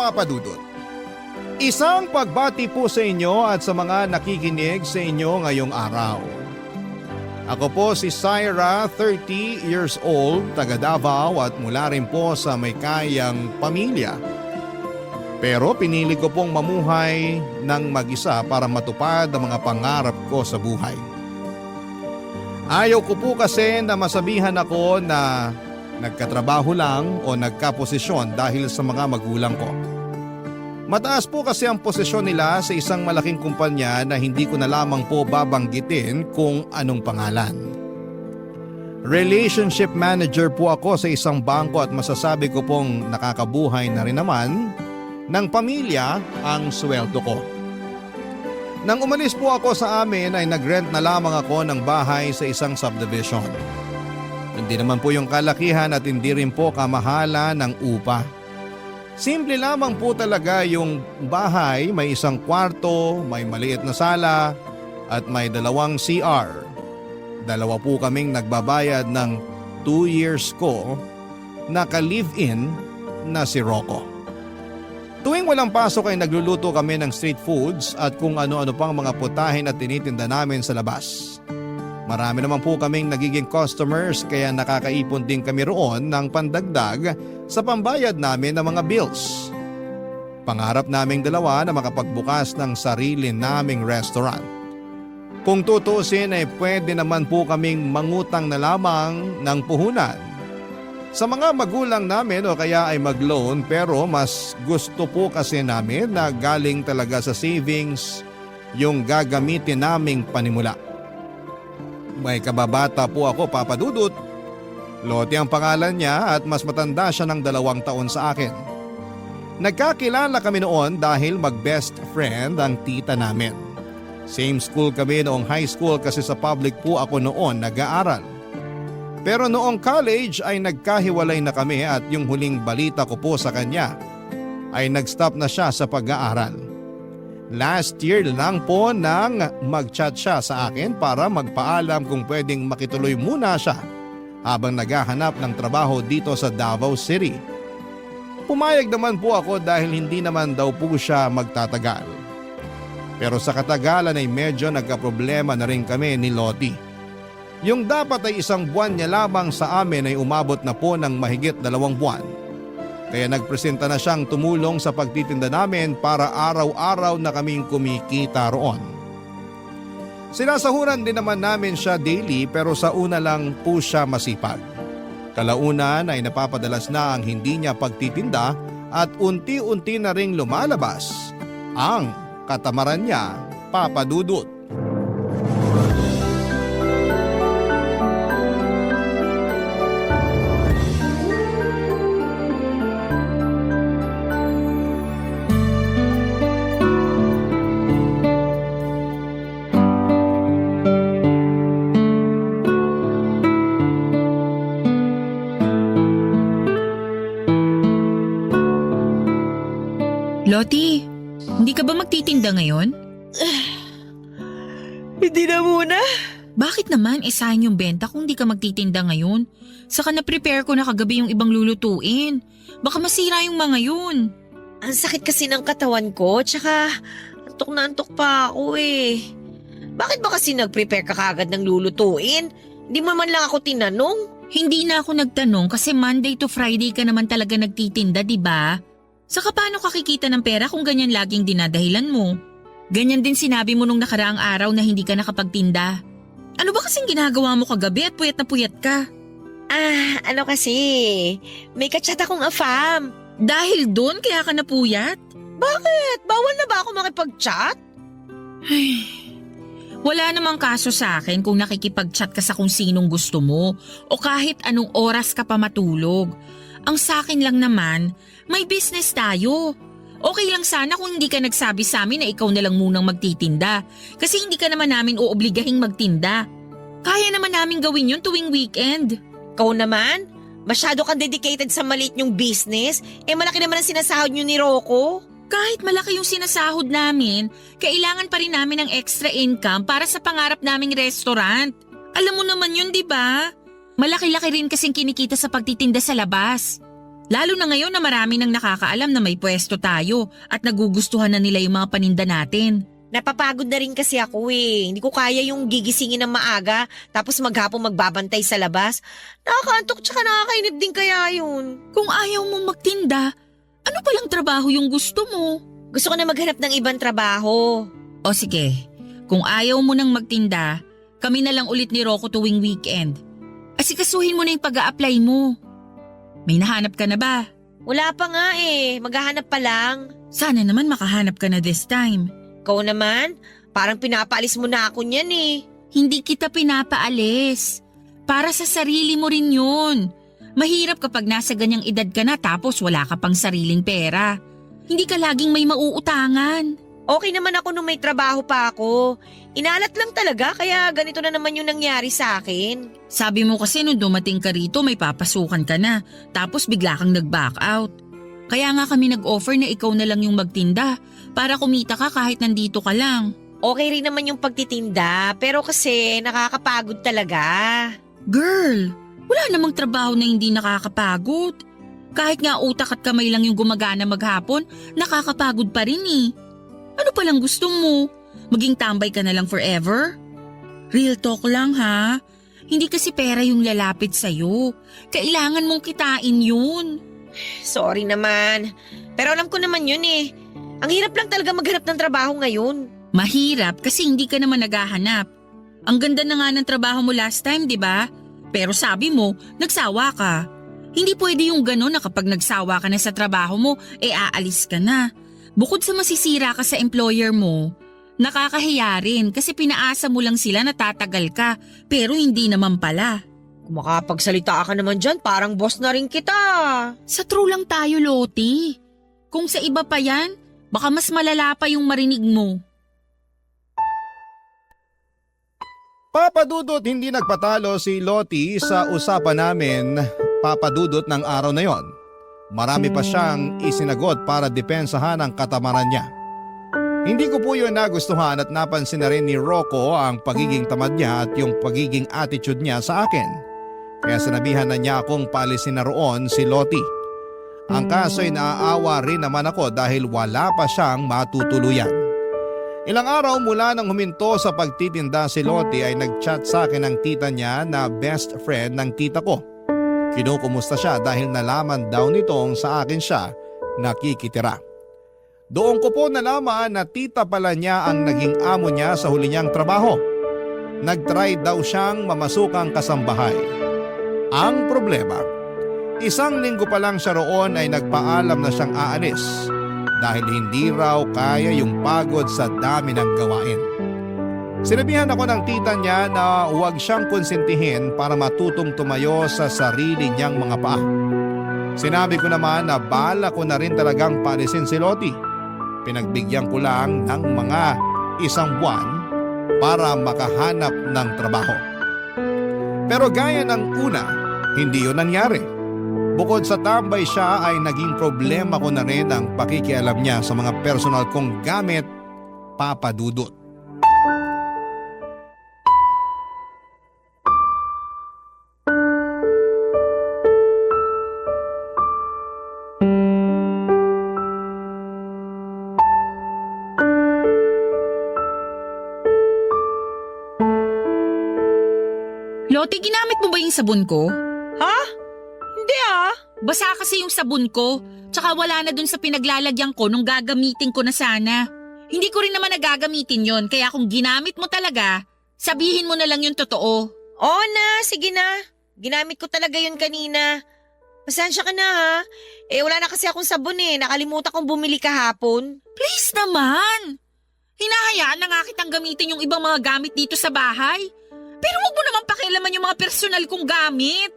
Papa Dudut. Isang pagbati po sa inyo at sa mga nakikinig sa inyo ngayong araw. Ako po si Syra, 30 years old, taga Davao at mula rin po sa may kayang pamilya. Pero pinili ko pong mamuhay ng mag-isa para matupad ang mga pangarap ko sa buhay. Ayaw ko po kasi na masabihan ako na nagkatrabaho lang o nagkaposisyon dahil sa mga magulang ko. Mataas po kasi ang posisyon nila sa isang malaking kumpanya na hindi ko na lamang po babanggitin kung anong pangalan. Relationship manager po ako sa isang bangko at masasabi ko pong nakakabuhay na rin naman ng pamilya ang sweldo ko. Nang umalis po ako sa amin ay nagrent na lamang ako ng bahay sa isang subdivision. Hindi naman po yung kalakihan at hindi rin po kamahalan ng upa. Simple lamang po talaga yung bahay, may isang kwarto, may maliit na sala at may 2 CR. 2 po kaming nagbabayad ng 2 years ko na ka-live-in na si Rocco. Tuwing walang pasok ay nagluluto kami ng street foods at kung ano-ano pang mga putahin at tinitinda namin sa labas. Marami naman po kaming nagiging customers kaya nakakaipon din kami roon ng pandagdag sa pambayad namin ng mga bills. Pangarap naming dalawa na makapagbukas ng sarili naming restaurant. Kung tutusin ay pwede naman po kaming mangutang na lamang ng puhunan sa mga magulang namin o kaya ay mag-loan, pero mas gusto po kasi namin na galing talaga sa savings yung gagamitin naming panimula. May kababata po ako, Papa Dudut. Lottie ang pangalan niya at mas matanda siya ng 2 taon sa akin. Nagkakilala kami noon dahil mag-best friend ang tita namin. Same school kami noong high school kasi sa public po ako noon nag-aaral. Pero noong college ay nagkahiwalay na kami at yung huling balita ko po sa kanya ay nag-stop na siya sa pag-aaral. Last year lang po nang mag-chat siya sa akin para magpaalam kung pwedeng makituloy muna siya habang naghahanap ng trabaho dito sa Davao City. Pumayag naman po ako dahil hindi naman daw po siya magtatagal. Pero sa katagalan ay medyo nagkaproblema na rin kami ni Lottie. Yung dapat ay 1 buwan niya lamang sa amin ay umabot na po ng mahigit 2 buwan. Kaya nagpresenta na siyang tumulong sa pagtitinda namin para araw-araw na kaming kumikita roon. Sinasahuran din naman namin siya daily pero sa una lang po siya masipag. Kalaunan ay napapadalas na ang hindi niya pagtitinda at unti-unti na ring lumalabas ang katamaran niya, Papa Dudut. Lottie, hindi ka ba magtitinda ngayon? Hindi na muna. Bakit naman sayang yung benta kung hindi ka magtitinda ngayon? Saka na-prepare ko na kagabi yung ibang lulutuin. Baka masira yung mga yun. Ang sakit kasi ng katawan ko, tsaka antok na antok pa ako eh. Bakit ba kasi nag-prepare ka kagad ng lulutuin? Hindi mo man lang ako tinanong. Hindi na ako nagtanong kasi Monday to Friday ka naman talaga nagtitinda, di ba? Saka paano ka kikita ng pera kung ganyan laging dinadahilan mo? Ganyan din sinabi mo nung nakaraang araw na hindi ka nakapagtinda. Ano ba kasing ginagawa mo kagabi at puyat na puyat ka? Ano kasi, may kachat akong afam. Dahil doon kaya ka napuyat? Bakit? Bawal na ba ako makipag-chat? Ay, wala namang kaso sa akin kung nakikipag-chat ka sa kung sinong gusto mo o kahit anong oras ka pa matulog. Ang sa akin lang naman, may business tayo. Okay lang sana kung hindi ka nagsabi sa amin na ikaw na lang munang magtitinda kasi hindi ka naman namin uobligahing magtinda. Kaya naman namin gawin yun tuwing weekend. Ikaw naman? Masyado kang dedicated sa maliit niyong business? Malaki naman ang sinasahod niyo ni Rocco. Kahit malaki yung sinasahod namin, kailangan pa rin namin ng extra income para sa pangarap naming restaurant. Alam mo naman yun, di ba? Malaki-laki rin kasing kinikita sa pagtitinda sa labas. Lalo na ngayon na marami nang nakakaalam na may pwesto tayo at nagugustuhan na nila yung mga paninda natin. Napapagod na rin kasi ako eh. Hindi ko kaya yung gigisingin ng maaga tapos maghapong magbabantay sa labas. Nakakaantok tsaka nakakainip din kaya yun. Kung ayaw mong magtinda, ano palang trabaho yung gusto mo? Gusto ko na maghanap ng ibang trabaho. O sige, kung ayaw mo nang magtinda, kami na lang ulit ni Rocco tuwing weekend. Asikasuhin mo na yung pag-a-apply mo. May nahanap ka na ba? Wala pa nga eh. Maghahanap pa lang. Sana naman makahanap ka na this time. Ikaw naman, parang pinapaalis mo na ako niyan eh. Hindi kita pinapaalis. Para sa sarili mo rin yun. Mahirap kapag nasa ganyang edad ka na tapos wala ka pang sariling pera. Hindi ka laging may mauutangan. Okay naman ako nung may trabaho pa ako. Inalat lang talaga kaya ganito na naman yung nangyari sa akin. Sabi mo kasi nung dumating ka rito may papasukan ka na tapos bigla kang nag-back out. Kaya nga kami nag-offer na ikaw na lang yung magtinda para kumita ka kahit nandito ka lang. Okay rin naman yung pagtitinda pero kasi nakakapagod talaga. Girl, wala namang trabaho na hindi nakakapagod. Kahit nga utak at kamay lang yung gumagana maghapon, nakakapagod pa rin eh. Ano palang gusto mo? Maging tambay ka na lang forever? Real talk lang ha. Hindi kasi pera yung lalapit sa'yo. Kailangan mong kitain yun. Sorry naman. Pero alam ko naman yun eh. Ang hirap lang talaga maghanap ng trabaho ngayon. Mahirap kasi hindi ka naman naghahanap. Ang ganda na nga ng trabaho mo last time, di ba? Pero sabi mo, nagsawa ka. Hindi pwede yung gano'n na kapag nagsawa ka na sa trabaho mo, aalis ka na. Bukod sa masisira ka sa employer mo, nakakahiya rin kasi pinaasa mo lang sila na tatagal ka pero hindi naman pala. Kung makapagsalita ka naman dyan, parang boss na rin kita. Sa true lang tayo, Loti. Kung sa iba pa yan, baka mas malala pa yung marinig mo. Papadudot hindi nagpatalo si Loti sa usapan namin, Papadudot ng araw na yon. Marami pa siyang isinagot para depensahan ang katamaran niya. Hindi ko po yun nagustuhan at napansin na rin ni Rocco ang pagiging tamad niya at yung pagiging attitude niya sa akin. Kaya sinabihan na niya akong paalisin na roon si Loti. Ang kaso ay naaawa rin naman ako dahil wala pa siyang matutuluyan. Ilang araw mula nang huminto sa pagtitinda si Loti ay nag-chat sa akin ang tita niya na best friend ng tita ko. Kinukumusta siya dahil nalaman daw nitong sa akin siya nakikitira. Doon ko po nalaman na tita pala niya ang naging amo niya sa huli niyang trabaho. Nag-try daw siyang mamasukang kasambahay. Ang problema, 1 linggo pa lang siya roon ay nagpaalam na siyang aalis dahil hindi raw kaya yung pagod sa dami ng gawain. Sinabihan ako ng tita niya na huwag siyang konsentihin para matutong tumayo sa sarili niyang mga paa. Sinabi ko naman na bala ko na rin talagang paalisin si Loti. Pinagbigyan ko lang ng mga 1 buwan para makahanap ng trabaho. Pero gaya ng una, hindi yun nangyari. Bukod sa tambay siya ay naging problema ko na rin ang pakikialam niya sa mga personal kong gamit, Papadudot. Loti, ginamit mo ba yung sabon ko? Ha? Hindi ah. Basa kasi yung sabon ko, tsaka wala na dun sa pinaglalagyan ko nung gagamitin ko na sana. Hindi ko rin naman nagagamitin yon, kaya kung ginamit mo talaga, sabihin mo na lang yung totoo. Oo na, sige na. Ginamit ko talaga yun kanina. Pasensya ka na ha. Wala na kasi akong sabon eh. Nakalimutan kong bumili kahapon. Please naman! Hinahayaan na nga kitang gamitin yung ibang mga gamit dito sa bahay. Pero wag mo naman pakialaman yung mga personal kong gamit.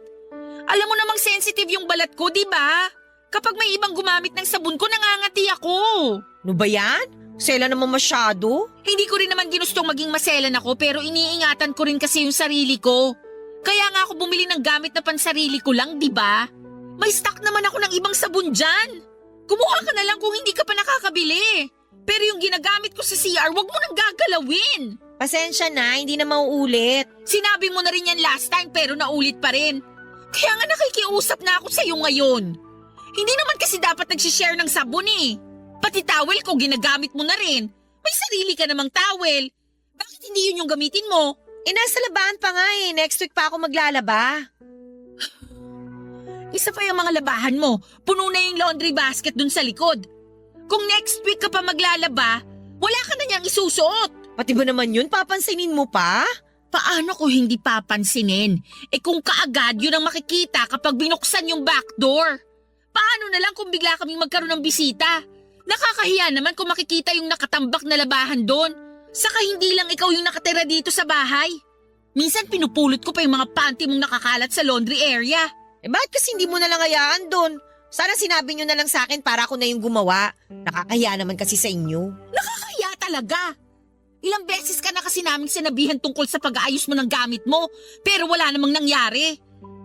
Alam mo namang sensitive yung balat ko, di ba? Kapag may ibang gumamit ng sabon ko, nangangati ako. Ano ba yan? Sela naman masyado. Hindi ko rin naman ginustong maging maselan ako pero iniingatan ko rin kasi yung sarili ko. Kaya nga ako bumili ng gamit na pansarili ko lang, di ba? May stock naman ako ng ibang sabon dyan. Kumuha ka na lang kung hindi ka pa nakakabili. Pero yung ginagamit ko sa CR, wag mo nang gagalawin. Pasensya na, hindi na mauulit. Sinabi mo na rin yan last time pero naulit pa rin. Kaya nga nakikiusap na ako sa'yo ngayon. Hindi naman kasi dapat nagsishare ng sabon eh. Pati towel ko ginagamit mo na rin. May sarili ka namang towel. Bakit hindi yun yung gamitin mo? Nasa labahan pa nga eh. Next week pa ako maglalaba. Isa pa yung mga labahan mo. Puno na yung laundry basket dun sa likod. Kung next week ka pa maglalaba, wala ka na niyang isusuot. Pati ba naman yun? Papansinin mo pa? Paano ko hindi papansinin? Kung kaagad yun ang makikita kapag binuksan yung back door. Paano na lang kung bigla kaming magkaroon ng bisita? Nakakahiya naman kung makikita yung nakatambak na labahan doon. Saka hindi lang ikaw yung nakatira dito sa bahay. Minsan pinupulot ko pa yung mga panty mong nakakalat sa laundry area. Bakit kasi hindi mo na lang hayaan doon? Sana sinabi nyo na lang sa akin para ako na yung gumawa. Nakakahiya naman kasi sa inyo. Nakakahiya talaga. Ilang beses ka na kasi naming sinabihan tungkol sa pag-aayos mo ng gamit mo, pero wala namang nangyari.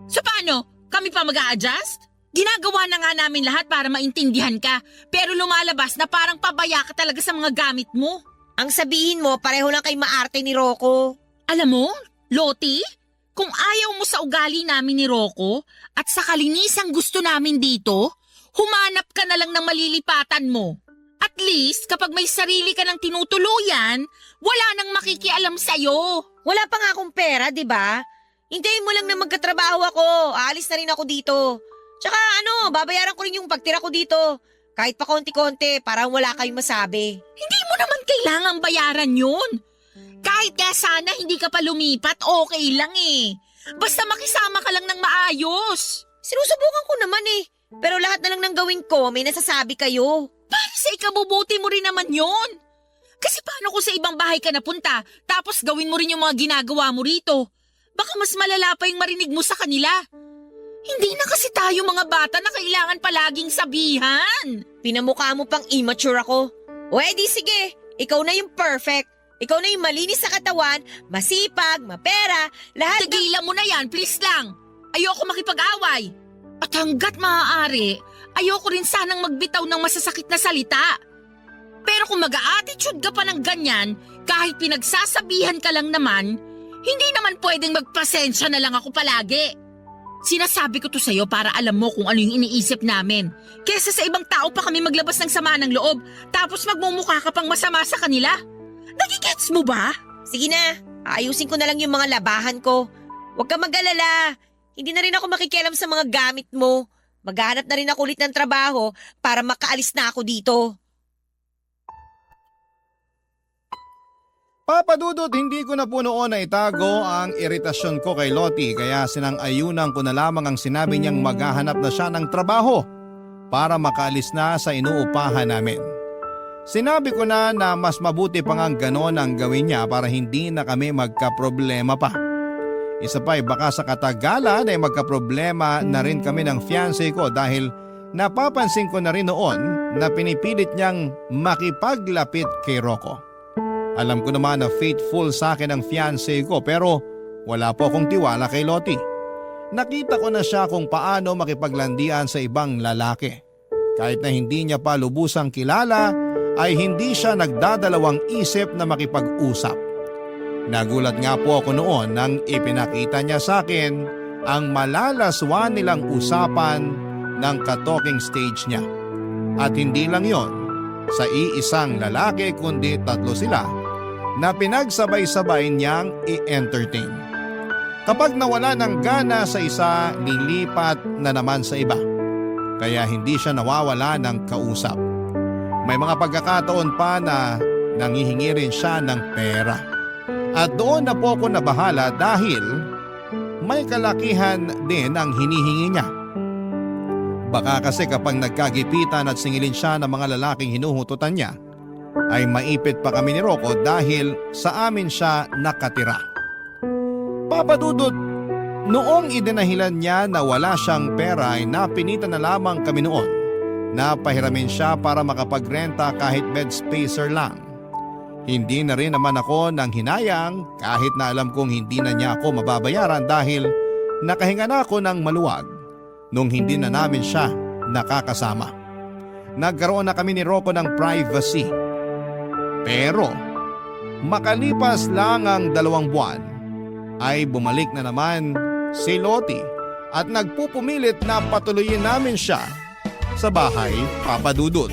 So paano? Kami pa mag-a-adjust? Ginagawa na nga namin lahat para maintindihan ka, pero lumalabas na parang pabaya ka talaga sa mga gamit mo. Ang sabihin mo, pareho lang kay maarte ni Rocco. Alam mo, Loti, kung ayaw mo sa ugali namin ni Rocco at sa kalinisang gusto namin dito, humanap ka na lang ng malilipatan mo. At least, kapag may sarili ka ng tinutuluyan, wala nang makikialam sa'yo. Wala pa nga akong pera, di ba? Hintayin mo lang na magkatrabaho ako. Aalis na rin ako dito. Tsaka babayaran ko rin yung pagtira ko dito. Kahit pa konti-konti, parang wala kayong masabi. Hindi mo naman kailangang bayaran yun. Kahit nga sana hindi ka pa lumipat, okay lang eh. Basta makisama ka lang ng maayos. Sinusubukan ko naman eh. Pero lahat na lang ng gawin ko, may nasasabi kayo. Para sa ikabubuti mo rin naman yun. Kasi paano kung sa ibang bahay ka napunta, tapos gawin mo rin yung mga ginagawa mo rito? Baka mas malala pa yung marinig mo sa kanila. Hindi na kasi tayo mga bata na kailangan palaging sabihan. Pinamukha mo pang immature ako. O edi sige, ikaw na yung perfect. Ikaw na yung malinis sa katawan, masipag, mapera, lahat ng... Tigilan mo na yan, please lang. Ayoko makipag-away. At hanggat maaari, ayoko rin sanang magbitaw ng masasakit na salita. Pero kung mag-a-attitude ka pa ng ganyan, kahit pinagsasabihan ka lang naman, hindi naman pwedeng magpasensya na lang ako palagi. Sinasabi ko to sa'yo para alam mo kung ano yung iniisip namin. Kesa sa ibang tao pa kami maglabas ng sama ng loob, tapos magmumukha ka pang masama sa kanila. Nagigets mo ba? Sige na, ayusin ko na lang yung mga labahan ko. Huwag ka mag-alala. Hindi na rin ako makikialam sa mga gamit mo. Maghahanap na rin ako ulit ng trabaho para makaalis na ako dito. Papa Dudut, hindi ko na po noon na itago ang iritasyon ko kay Loti kaya sinang-ayunan ko na lamang ang sinabi niyang maghahanap na siya ng trabaho para makaalis na sa inuupahan namin. Sinabi ko na mas mabuti pa nga ganon ang gawin niya para hindi na kami magkaproblema pa. Isa pa baka sa katagalan ay magkaproblema na rin kami ng fiancé ko dahil napapansin ko na rin noon na pinipilit niyang makipaglapit kay Rocco. Alam ko naman na faithful sa akin ang fiancé ko pero wala po akong tiwala kay Loti. Nakita ko na siya kung paano makipaglandian sa ibang lalaki. Kahit na hindi niya pa lubusang kilala ay hindi siya nagdadalawang isip na makipag-usap. Nagulat nga po ako noon nang ipinakita niya sa akin ang malalaswa nilang usapan ng ka-talking stage niya. At hindi lang yon, sa iisang lalaki kundi 3 sila na pinagsabay-sabay niyang i-entertain. Kapag nawala ng gana sa isa, nilipat na naman sa iba. Kaya hindi siya nawawala ng kausap. May mga pagkakataon pa na nanghihingi rin siya ng pera. At doon na po ako nabahala dahil may kalakihan din ang hinihingi niya. Baka kasi kapag nagkagipitan at singilin siya ng mga lalaking hinuhututan niya, ay maipit pa kami ni Rocco dahil sa amin siya nakatira. Papa Dudut, noong idinahilan niya na wala siyang pera ay napinitan na lamang kami noon na pahiramin siya para makapagrenta kahit bed spacer lang. Hindi na rin naman ako nang hinayang kahit na alam kong hindi na niya ako mababayaran dahil nakahinga na ako ng maluwag nung hindi na namin siya nakakasama. Nagkaroon na kami ni Rocco ng privacy. Pero makalipas lang ang 2 buwan ay bumalik na naman si Loti at nagpupumilit na patuloyin namin siya sa bahay, Papa Dudut.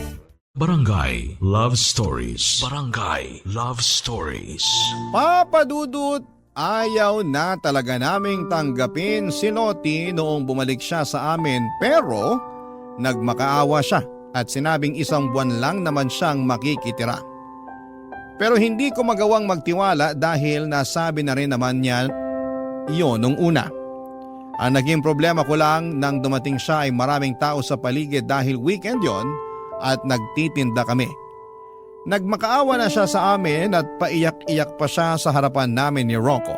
Barangay Love Stories. Barangay Love Stories. Papa Dudut, ayaw na talaga naming tanggapin si Loti noong bumalik siya sa amin pero nagmakaawa siya at sinabing 1 buwan lang naman siyang makikitira. Pero hindi ko magawang magtiwala dahil nasabi na rin naman niya iyon nung una. Ang naging problema ko lang nang dumating siya ay maraming tao sa paligid dahil weekend yon at nagtitinda kami. Nagmakaawa na siya sa amin at paiyak-iyak pa siya sa harapan namin ni Rocco.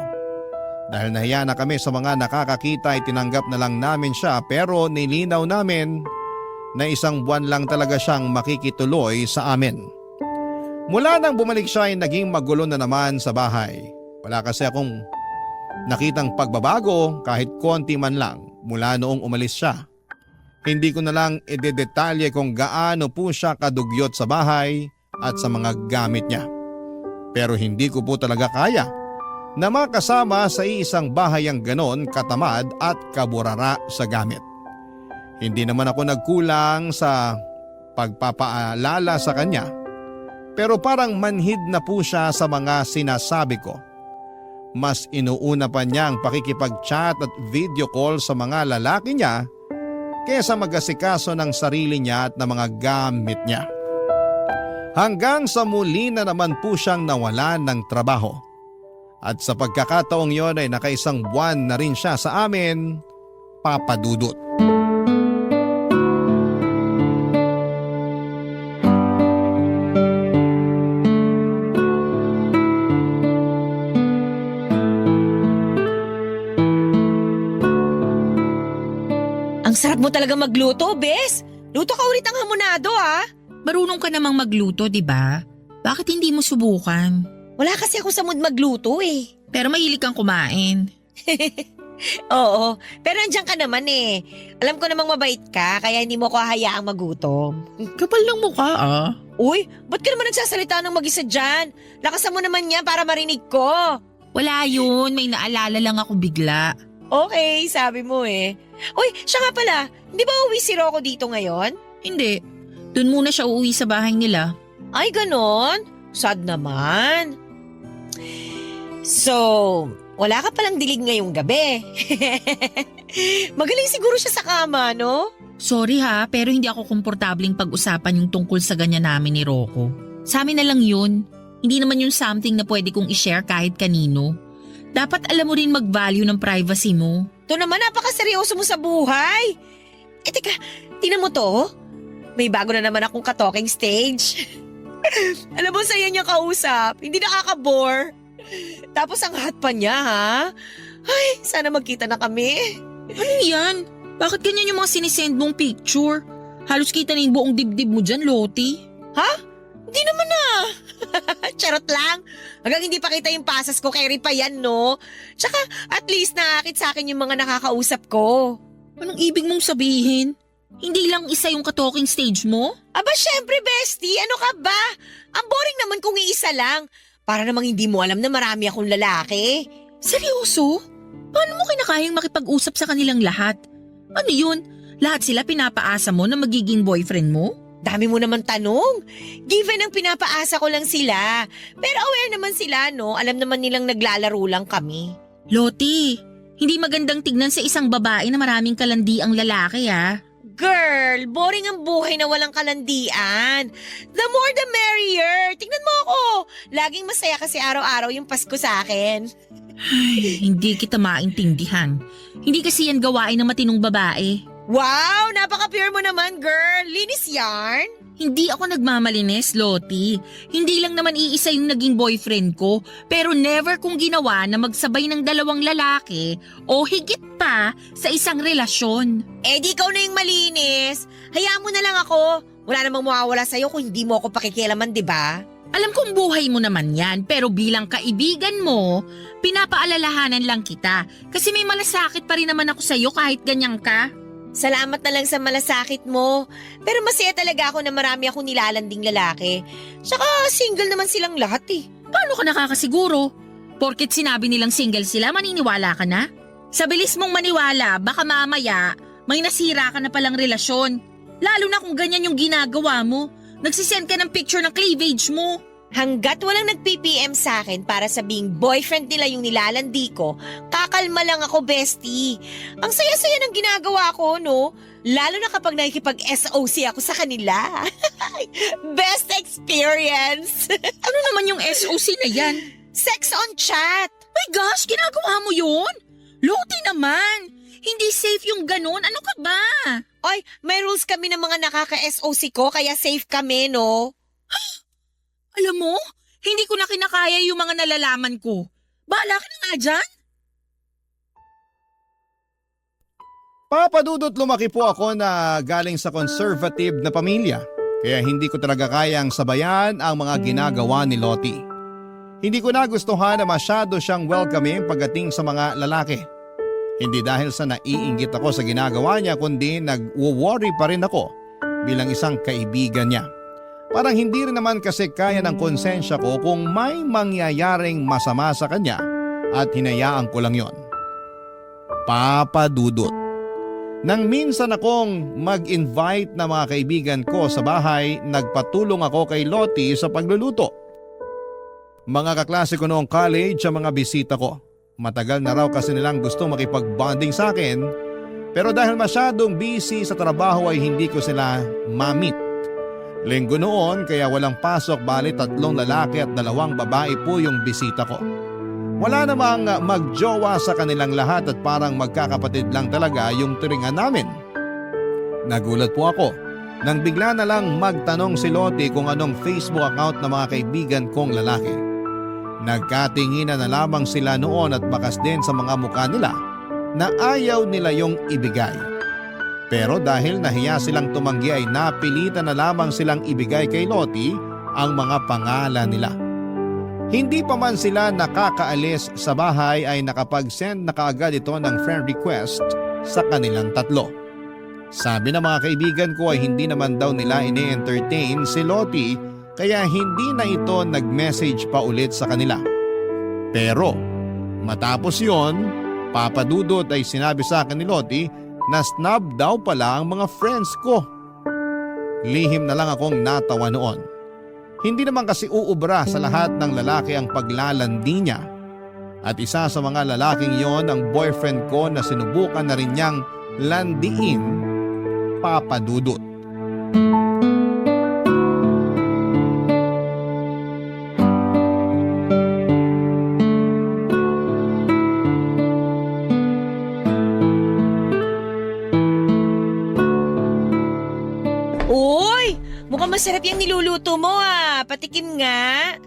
Dahil nahiya na kami sa mga nakakakita ay tinanggap na lang namin siya pero nilinaw namin na 1 buwan lang talaga siyang makikituloy sa amin. Mula nang bumalik siya ay naging magulo na naman sa bahay. Wala kasi akong nakitang pagbabago kahit konti man lang mula noong umalis siya. Hindi ko na lang idedetalye kung gaano po siya kadugyot sa bahay at sa mga gamit niya. Pero hindi ko po talaga kaya na makasama sa isang bahay ang ganon katamad at kaburara sa gamit. Hindi naman ako nagkulang sa pagpapaalala sa kanya. Pero parang manhid na po siya sa mga sinasabi ko. Mas inuuna pa niya ang pakikipag-chat at video call sa mga lalaki niya kesa mag-asikaso ng sarili niya at ng mga gamit niya. Hanggang sa muli na naman po siyang nawalan ng trabaho. At sa pagkakataong yon ay naka1 buwan na rin siya sa amin, Papa Dudut. Ang sarap mo talaga magluto, Bes. Luto ka ulit ang hamonado, ha? Marunong ka namang magluto, di ba? Bakit hindi mo subukan? Wala kasi ako sa mood magluto, eh. Pero mahilig kang kumain. Oo, pero andyan ka naman eh. Alam ko namang mabait ka, kaya hindi mo ko hahayaang magutom. Kapal ng mukha ah. Uy, ba't ka naman nagsasalita ng mag-isa dyan? Lakasan mo naman yan para marinig ko. Wala yun, may naalala lang ako bigla. Okay, sabi mo eh. Uy, siya nga pala, hindi ba uwi si Rocco dito ngayon? Hindi, dun muna siya uuwi sa bahay nila. Ay, ganon? Sad naman. So, wala ka palang dilig ngayong gabi. Magaling siguro siya sa kama, no? Sorry ha, pero hindi ako komportabling pag-usapan yung tungkol sa ganyan namin ni Rocco. Sa amin na lang yun. Hindi naman yung something na pwede kong i-share kahit kanino. Dapat alam mo rin mag-value ng privacy mo. To naman, napakaseryoso mo sa buhay. Eh teka, tingnan mo to. May bago na naman akong ka-talking stage. Alam mo, saya niya kausap. Hindi nakaka-bore. Tapos ang hot pa niya, ha? Ay, sana magkita na kami. Ano yan? Bakit ganyan yung mga sinisend mong picture? Halos kita na yung buong dibdib mo dyan, Loti. Ha? Hindi naman na. Charot lang. Hanggang hindi pa kita yung pasas ko, carry pa yan, no? Tsaka at least nakakit sa akin yung mga nakakausap ko. Anong ibig mong sabihin? Hindi lang isa yung ka-talking stage mo? Aba, syempre, bestie. Ano ka ba? Ang boring naman kung iisa lang. Para namang hindi mo alam na marami akong lalaki. Seryoso? Paano mo kinakayang makipag-usap sa kanilang lahat? Ano yun? Lahat sila pinapaasa mo na magiging boyfriend mo? Dami mo naman tanong. Given ang pinapaasa ko lang sila. Pero aware naman sila, no? Alam naman nilang naglalaro lang kami. Loti, hindi magandang tignan sa isang babae na maraming kalandiang lalaki ha. Girl, boring ang buhay na walang kalandian. The more the merrier. Tingnan mo ako. Laging masaya kasi araw-araw yung Pasko sa akin. Ay, hindi kita maintindihan. Hindi kasi yan gawain ng matinong babae. Wow, napaka-pure mo naman, girl. Linis yarn. Hindi ako nagmamalinis, Loti. Hindi lang naman iisa yung naging boyfriend ko, pero never kong ginawa na magsabay ng 2 lalaki o higit pa sa isang relasyon. Eh di ikaw na yung malinis. Hayaan mo na lang ako. Wala namang mawawala sa'yo kung hindi mo ako pakikialaman, di ba? Alam kong buhay mo naman yan, pero bilang kaibigan mo, pinapaalalahanan lang kita. Kasi may malasakit pa rin naman ako sa'yo kahit ganyan ka. Salamat na lang sa malasakit mo. Pero masaya talaga ako na marami akong nilalanding lalaki. Tsaka single naman silang lahat eh. Paano ka nakakasiguro? Porket sinabi nilang single sila, maniniwala ka na? Sa bilis mong maniwala, baka mamaya may nasira ka na palang relasyon. Lalo na kung ganyan yung ginagawa mo. Nagsisend ka ng picture ng cleavage mo. Hanggat walang nag-PPM sa akin para sabing boyfriend nila yung nilalandi ko, kakalma lang ako, bestie. Ang saya-saya ng ginagawa ko, no? Lalo na kapag nakikipag-SOC ako sa kanila. Best experience! Ano naman yung SOC na yan? Sex on chat! My gosh, ginagawa mo yun? Loti naman. Hindi safe yung ganun. Ano ka ba? Oy, may rules kami ng mga nakaka-SOC ko, kaya safe kami, no? Alam mo, hindi ko na kinakaya yung mga nalalaman ko. Bahala ka na nga dyan. Papadudot, lumaki po ako na galing sa conservative na pamilya. Kaya hindi ko talaga kayang sabayan ang mga ginagawa ni Lottie. Hindi ko nagustuhan na masyado siyang welcoming pagdating sa mga lalaki. Hindi dahil sa naiinggit ako sa ginagawa niya kundi nag-worry pa rin ako bilang isang kaibigan niya. Parang hindi rin naman kasi kaya ng konsensya ko kung may mangyayaring masama sa kanya at hinayaan ko lang yon. Papadudot. Nang minsan akong mag-invite na mga kaibigan ko sa bahay, nagpatulong ako kay Lottie sa pagluluto. Mga kaklase ko noong college sa mga bisita ko. Matagal na raw kasi nilang gusto makipag-bonding sa akin, pero dahil masyadong busy sa trabaho ay hindi ko sila ma-meet. Linggo noon kaya walang pasok, bali 3 lalaki at 2 babae po yung bisita ko. Wala namang magjowa sa kanilang lahat at parang magkakapatid lang talaga yung turingan namin. Nagulat po ako nang bigla na lang magtanong si Lottie kung anong Facebook account ng mga kaibigan kong lalaki. Nagkatinginan na lamang sila noon at bakas din sa mga mukha nila na ayaw nila yung ibigay. Pero dahil nahiya silang tumanggi ay napilitan na lamang silang ibigay kay Lottie ang mga pangalan nila. Hindi pa man sila nakakaalis sa bahay ay nakapag-send na kaagad ito ng friend request sa kanilang 3. Sabi ng mga kaibigan ko ay hindi naman daw nila ini-entertain si Lottie kaya hindi na ito nag-message pa ulit sa kanila. Pero matapos yon, papadudot ay sinabi sa akin ni Lottie na snub daw pala ang mga friends ko. Lihim na lang akong natawa noon. Hindi naman kasi uubra sa lahat ng lalaki ang paglalandi niya. At isa sa mga lalaking yon ang boyfriend ko na sinubukan na rin niyang landiin, papadudot. Uy! Mukhang masarap yung niluluto mo Patikim nga.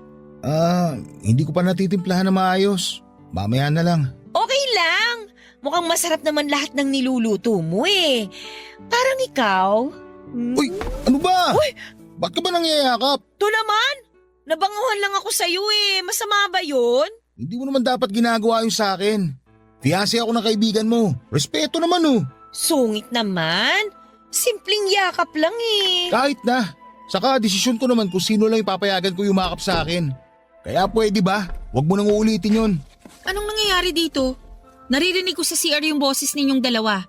Hindi ko pa natitimplahan na maayos. Mamaya na lang. Okay lang. Mukhang masarap naman lahat ng niluluto mo Parang ikaw. Uy, ano ba? Uy! Ba't ka ba nangyayakap? To naman! Nabanguhan lang ako sa'yo Masama ba yun? Hindi mo naman dapat ginagawa yun sa akin. Fiyase ako ng kaibigan mo. Respeto naman Sungit naman. Simpleng yakap lang Kahit na. Saka desisyon ko naman kung sino lang ipapayagan ko yumakap sa akin. Kaya pwede ba? Huwag mo nang uulitin yun. Anong nangyayari dito? Naririnig ko sa CR yung boses ninyong dalawa.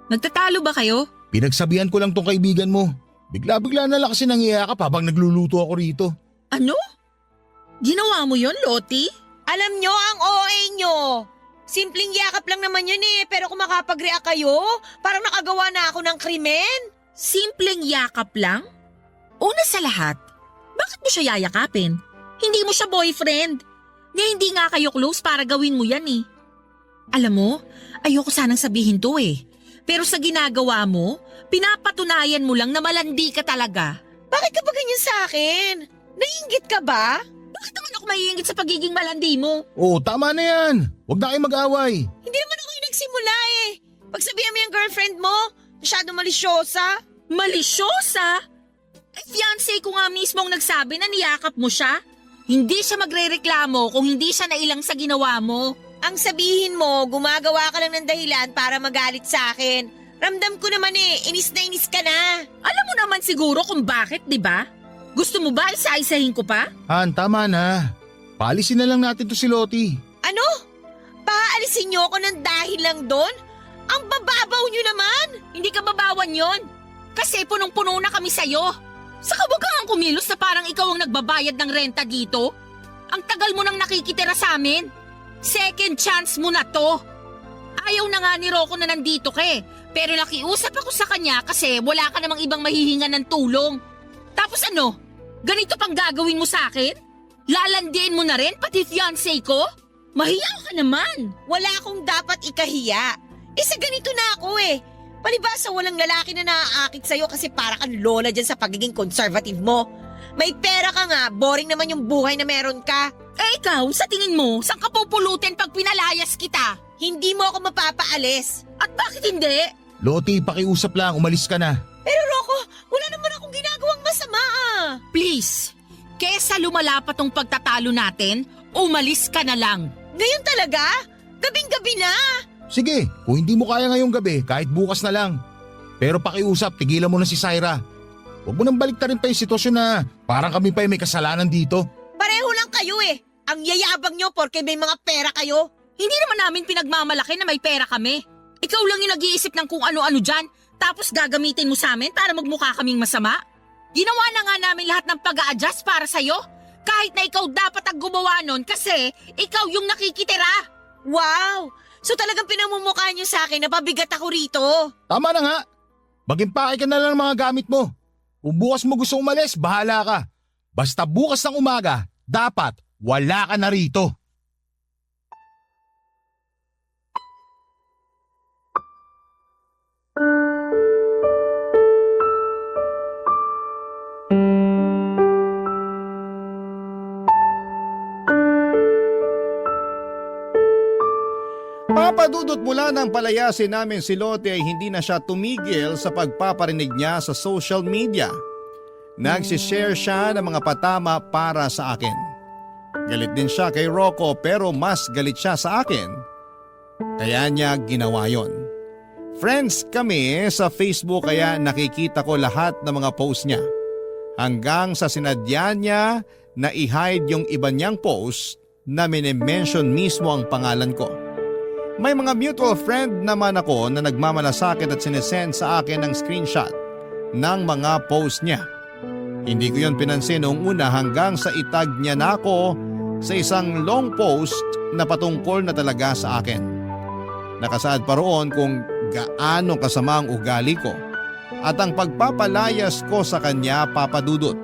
Nagtatalo ba kayo? Pinagsabihan ko lang tong kaibigan mo. Bigla-bigla na lang kasi nangyayakap habang nagluluto ako rito. Ano? Ginawa mo yon, Lottie? Alam nyo ang OA nyo. Simpleng yakap lang naman yun pero kung makapag-react kayo, parang nakagawa na ako ng krimen. Simpleng yakap lang? Una sa lahat, bakit mo siya yayakapin? Hindi mo siya boyfriend. Hindi nga kayo close para gawin mo yan Alam mo, ayoko sanang sabihin to Pero sa ginagawa mo, pinapatunayan mo lang na malandi ka talaga. Bakit ka ba ganyan sa akin? Naiinggit ka ba? Bakit naman ako maiingit sa pagiging malandi mo? Oo, tama na yan. Huwag na kayo mag-away. Hindi naman ako yung nagsimula Pagsabihan mo yung girlfriend mo, masyado malisyosa. Malisyosa? Fiancé ko nga mismo ang nagsabi na niyakap mo siya. Hindi siya magrereklamo kung hindi siya nailang sa ginawa mo. Ang sabihin mo, gumagawa ka lang ng dahilan para magalit sa akin. Ramdam ko naman inis na inis ka na. Alam mo naman siguro kung bakit, di ba? Gusto mo ba isa-isahin ko pa? Han, tama na. Paalisin na lang natin to si Lottie. Ano? Paalisin niyo ako ng dahil lang doon? Ang bababaw niyo naman! Hindi ka babawan yon. Kasi punong-puno na kami sa'yo. Saka wag kang kumilos na parang ikaw ang nagbabayad ng renta dito. Ang tagal mo nang nakikitira sa amin. Second chance mo na to. Ayaw na nga ni Rocco na nandito ka eh. Pero nakiusap ako sa kanya kasi wala ka namang ibang mahihinga ng tulong. Tapos ano? Ganito pang gagawin mo sa akin? Lalandiin mo na rin pati fiancé ko? Mahiya ka naman. Wala akong dapat ikahiya. Sa ganito na ako eh. Palibasa walang lalaki na naaakit sa'yo kasi para kang lola dyan sa pagiging conservative mo. May pera ka nga, boring naman yung buhay na meron ka. Ikaw, sa tingin mo, saan ka pupulutin pag pinalayas kita? Hindi mo ako mapapaalis. At bakit hindi? Loti, pakiusap lang, umalis ka na. Pero Rocco, wala naman akong ginagawang masama ah. Please, kesa lumala pa tong pagtatalo natin, umalis ka na lang. Ngayon talaga? Gabing-gabi na. Sige, kung hindi mo kaya ngayong gabi, kahit bukas na lang. Pero pakiusap, tigilan mo na si Syra. Huwag mo nang baliktarin pa yung sitwasyon na parang kami pa yung may kasalanan dito. Pareho lang kayo eh. Ang yayabang nyo porke may mga pera kayo. Hindi naman namin pinagmamalaki na may pera kami. Ikaw lang yung nag-iisip ng kung ano-ano dyan, tapos gagamitin mo sa amin para magmukha kaming masama. Ginawa na nga namin lahat ng pag-a-adjust para sa'yo. Kahit na ikaw dapat ang gumawa nun kasi ikaw yung nakikitira. Wow! So talagang pinamumukha nyo sa akin na pabigat ako rito. Tama na nga. Mag-impake ka na lang ng mga gamit mo. Kung bukas mo gusto umalis, bahala ka. Basta bukas ng umaga, dapat wala ka na rito. Papadudot mula ng palayasin namin si Lote ay hindi na siya tumigil sa pagpaparinig niya sa social media. Nagsishare siya ng mga patama para sa akin. Galit din siya kay Rocco pero mas galit siya sa akin. Kaya niya ginawa yon. Friends kami sa Facebook kaya nakikita ko lahat ng mga post niya. Hanggang sa sinadya niya na i-hide yung iba niyang post na minimension mismo ang pangalan ko. May mga mutual friend naman ako na nagmamalasakit at sinesend sa akin ng screenshot ng mga post niya. Hindi ko yon pinansin noong una hanggang sa itag niya na ako sa isang long post na patungkol na talaga sa akin. Nakasaad pa roon kung gaano kasama ang ugali ko at ang pagpapalayas ko sa kanya papadudot.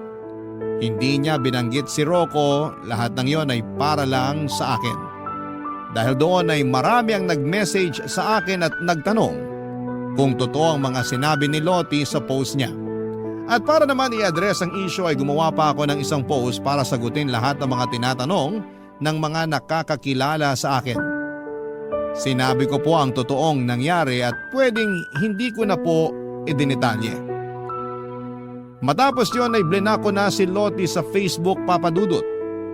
Hindi niya binanggit si Rocco, lahat ng yon ay para lang sa akin. Dahil doon ay marami ang nag-message sa akin at nagtanong kung totoo ang mga sinabi ni Loti sa post niya. At para naman i-address ang issue ay gumawa pa ako ng isang post para sagutin lahat ng mga tinatanong ng mga nakakakilala sa akin. Sinabi ko po ang totoong nangyari at pwedeng hindi ko na po idinitalye. Matapos yon ay blinako na si Loti sa Facebook papadudot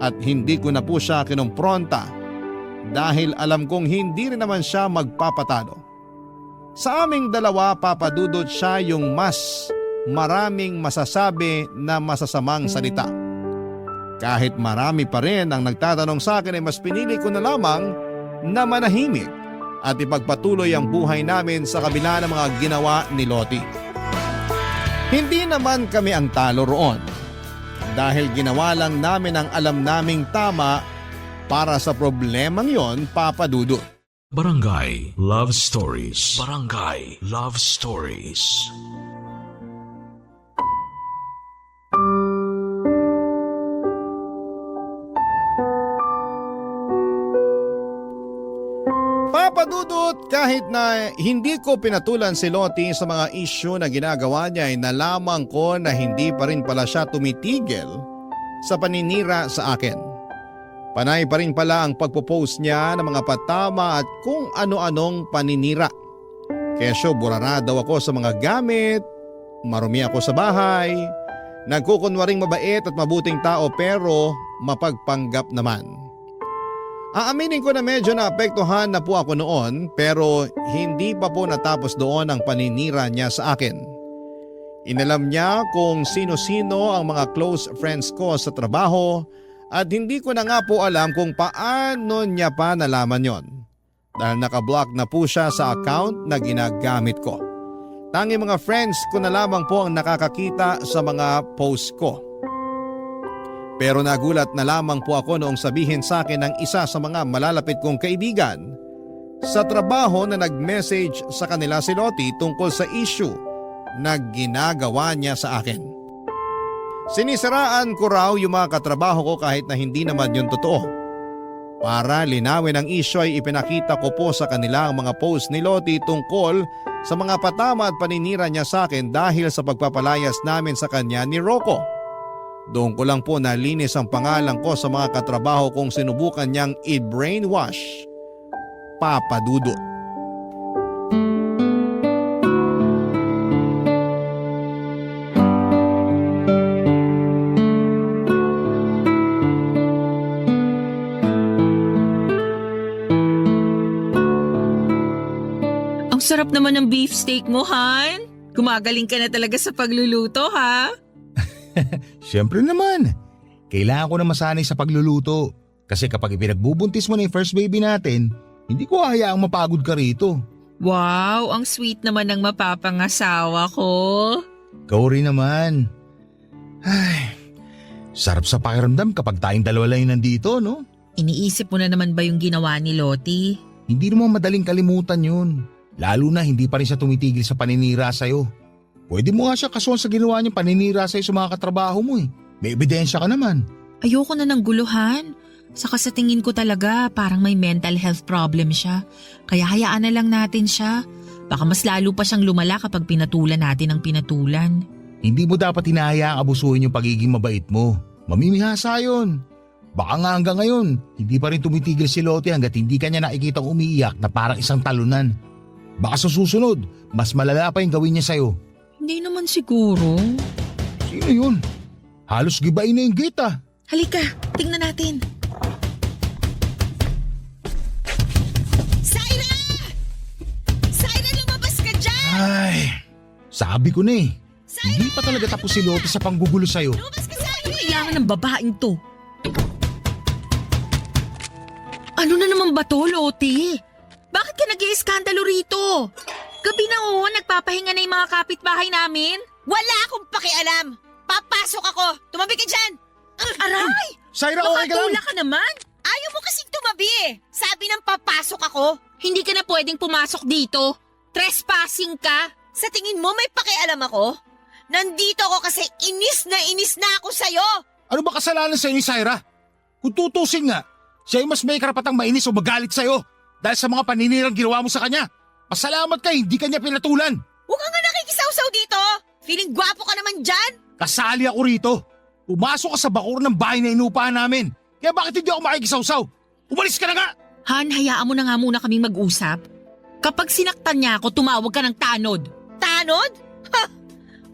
at hindi ko na po siya kinumpronta dahil alam kong hindi rin naman siya magpapatalo. Sa aming dalawa papadudot siya yung mas maraming masasabi na masasamang salita. Kahit marami pa rin ang nagtatanong sa akin ay mas pinili ko na lamang na manahimik at ipagpatuloy ang buhay namin sa kabila ng mga ginawa ni Loti. Hindi naman kami ang talo roon dahil ginawa lang namin ang alam naming tama para sa problemang yon papadudot. Barangay Love Stories. Barangay Love Stories. Papadudot, kahit na hindi ko pinatulan si Loti sa mga issue na ginagawa niya ay nalaman ko na hindi pa rin pala siya tumitigil sa paninira sa akin. Panay pa rin pala ang pagpo-post niya ng mga patama at kung ano-anong paninira. Kesyo burara daw ako sa mga gamit, marumi ako sa bahay, nagkukunwaring mabait at mabuting tao pero mapagpanggap naman. Aaminin ko na medyo naapektuhan na po ako noon pero hindi pa po natapos doon ang paninira niya sa akin. Inalam niya kung sino-sino ang mga close friends ko sa trabaho at hindi ko na nga po alam kung paano niya pa nalaman yon. Dahil nakablock na po siya sa account na ginagamit ko. Tanging mga friends ko na lamang po ang nakakakita sa mga post ko. Pero nagulat na lamang po ako noong sabihin sa akin ng isa sa mga malalapit kong kaibigan sa trabaho na nag-message sa kanila si Lottie tungkol sa issue na ginagawa niya sa akin. Sinisiraan ko raw yung mga katrabaho ko kahit na hindi naman yun totoo. Para linawin ang issue ay ipinakita ko po sa kanila ang mga post ni Lottie tungkol sa mga patama at paninira niya sa akin dahil sa pagpapalayas namin sa kanya ni Rocco. Doon ko lang po nalinis ang pangalan ko sa mga katrabaho kong sinubukan niyang i-brainwash. Papa Dudut. Ang sarap naman ng beefsteak mo, Han. Gumagaling ka na talaga sa pagluluto, ha? Siyempre naman. Kailangan ko na masanay sa pagluluto. Kasi kapag ipinagbubuntis mo na yung first baby natin, hindi ko hayaang mapagod ka rito. Wow, ang sweet naman ng mapapangasawa ko. Ikaw rin naman. Ay, sarap sa pakiramdam kapag tayong dalawa lang yung nandito, no? Iniisip mo na naman ba yung ginawa ni Lottie? Hindi naman madaling kalimutan yun. Lalo na hindi pa rin siya tumitigil sa paninira sa'yo. Pwede mo nga siya kasuhan sa ginawa niyang paninira sa'yo sa mga katrabaho mo eh. May ebidensya ka naman. Ayoko na ng guluhan. Saka sa tingin ko talaga parang may mental health problem siya. Kaya hayaan na lang natin siya. Baka mas lalo pa siyang lumala kapag pinatulan natin ang pinatulan. Hindi mo dapat hinahayaang abusuhin yung pagiging mabait mo. Mamimihasa yun. Baka nga hanggang ngayon, hindi pa rin tumitigil si Lottie hanggat hindi kanya nakikitang umiiyak na parang isang talunan. Baka sa susunod, mas malala pa yung gawin niya sa'yo. Hindi naman siguro. Sino yun? Halos gibain na yung gate ah. Halika, tingnan natin. Syra! Syra, lumabas ka dyan! Ay, sabi ko na eh. Hindi pa talaga tapos si Lottie sa panggugulo sa'yo. Lumabas ka, Syra! Kailangan ng babaeng to. Ano na naman ba to, Lottie? Bakit ka nag-iiskandalo rito? Gabi na nagpapahinga na yung mga kapitbahay namin. Wala akong pakialam! Papasok ako! Tumabi ka dyan! Aray! Syra, okay ka lang? Makatula ka naman. Ayaw mo kasing tumabi eh! Sabi ng papasok ako! Hindi ka na pwedeng pumasok dito. Trespassing ka. Sa tingin mo may pakialam ako? Nandito ako kasi inis na ako sa'yo! Ano ba kasalanan sa'yo ni Syra? Kung tutusin nga, siya ay mas may karapatang mainis o magalit sa'yo dahil sa mga paninirang ginawa mo sa kanya. Pasalamat ka, hindi kanya pinatulan. Huwag ka nga nakikisaw-saw dito! Feeling gwapo ka naman dyan! Kasali ako rito. Pumasok ka sa bakura ng bahay na inupahan namin. Kaya bakit hindi ako makikisaw-saw? Umalis ka na nga! Han, hayaan mo na nga muna kaming mag-usap. Kapag sinaktan niya ako, tumawag ka ng tanod. Tanod? Ha!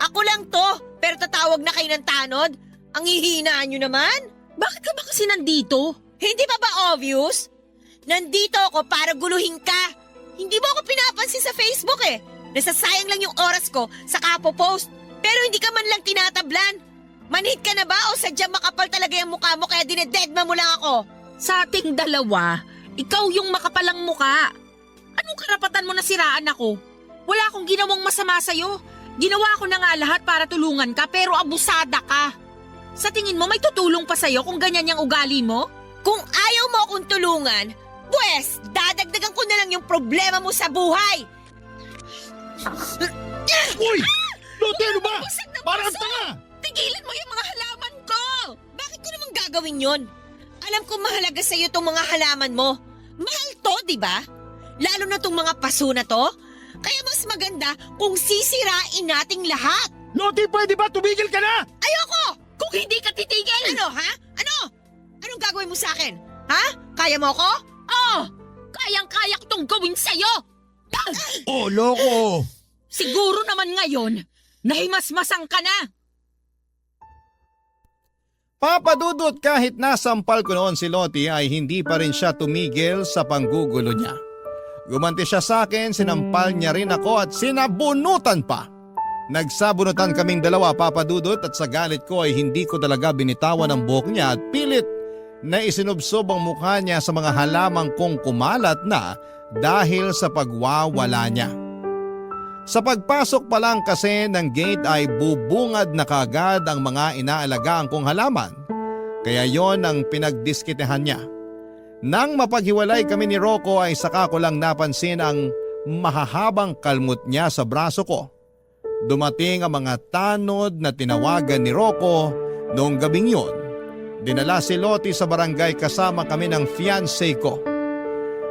Ako lang to, pero tatawag na kayo ng tanod? Ang hihinaan nyo naman? Bakit ka ba kasi nandito? Hindi pa ba obvious? Nandito ako para guluhin ka. Hindi mo ako pinapansin sa Facebook eh. Nasasayang lang yung oras ko sa kapo-post. Pero hindi ka man lang tinatablan. Manhid ka na ba o sadyang makapal talaga yung mukha mo kaya dinededma mo lang ako? Sa ating dalawa, ikaw yung makapalang muka. Anong karapatan mo na siraan ako? Wala akong ginawang masama sa'yo. Ginawa ko na nga lahat para tulungan ka pero abusada ka. Sa tingin mo may tutulong pa sa'yo kung ganyan yung ugali mo? Kung ayaw mo akong tulungan, pwes, dadagdagan ko na lang yung problema mo sa buhay. Uy! Lottie, ano ba? Busag na Parang busag! tanga! Tigilan mo yung mga halaman ko! Bakit ko naman gagawin yon? Alam ko mahalaga sa'yo itong mga halaman mo. Mahal to, di ba? Lalo na itong mga paso na to. Kaya mas maganda kung sisirain nating lahat. Lottie, pwede ba? Tumigil ka na! Ayoko! Kung hindi ka titigil! Ano, ha? Ano? Anong gagawin mo sa akin? Ha? Kaya mo ko? Oh! Kayang-kaya ko tong gawin sa'yo! Oh, loko! Siguro naman ngayon, nahimasmasang ka na! Papa Dudut, kahit nasampal ko noon si Lottie ay hindi pa rin siya tumigil sa panggugulo niya. Gumanti siya sa akin, sinampal niya rin ako at sinabunutan pa. Nagsabunutan kaming dalawa, Papa Dudut, at sa galit ko ay hindi ko talaga binitawan ang buhok niya at pilit na isinubsob ang mukha niya sa mga halamang kong kumalat na dahil sa pagwawala niya. Sa pagpasok pa lang kasi ng gate ay bubungad na kaagad ang mga inaalagaan kong halaman. Kaya yon ang pinagdiskitehan niya. Nang mapaghiwalay kami ni Rocco ay saka ko lang napansin ang mahahabang kalmot niya sa braso ko. Dumating ang mga tanod na tinawagan ni Rocco noong gabing yun. Dinala si Lottie sa barangay kasama kami ng fiancé ko.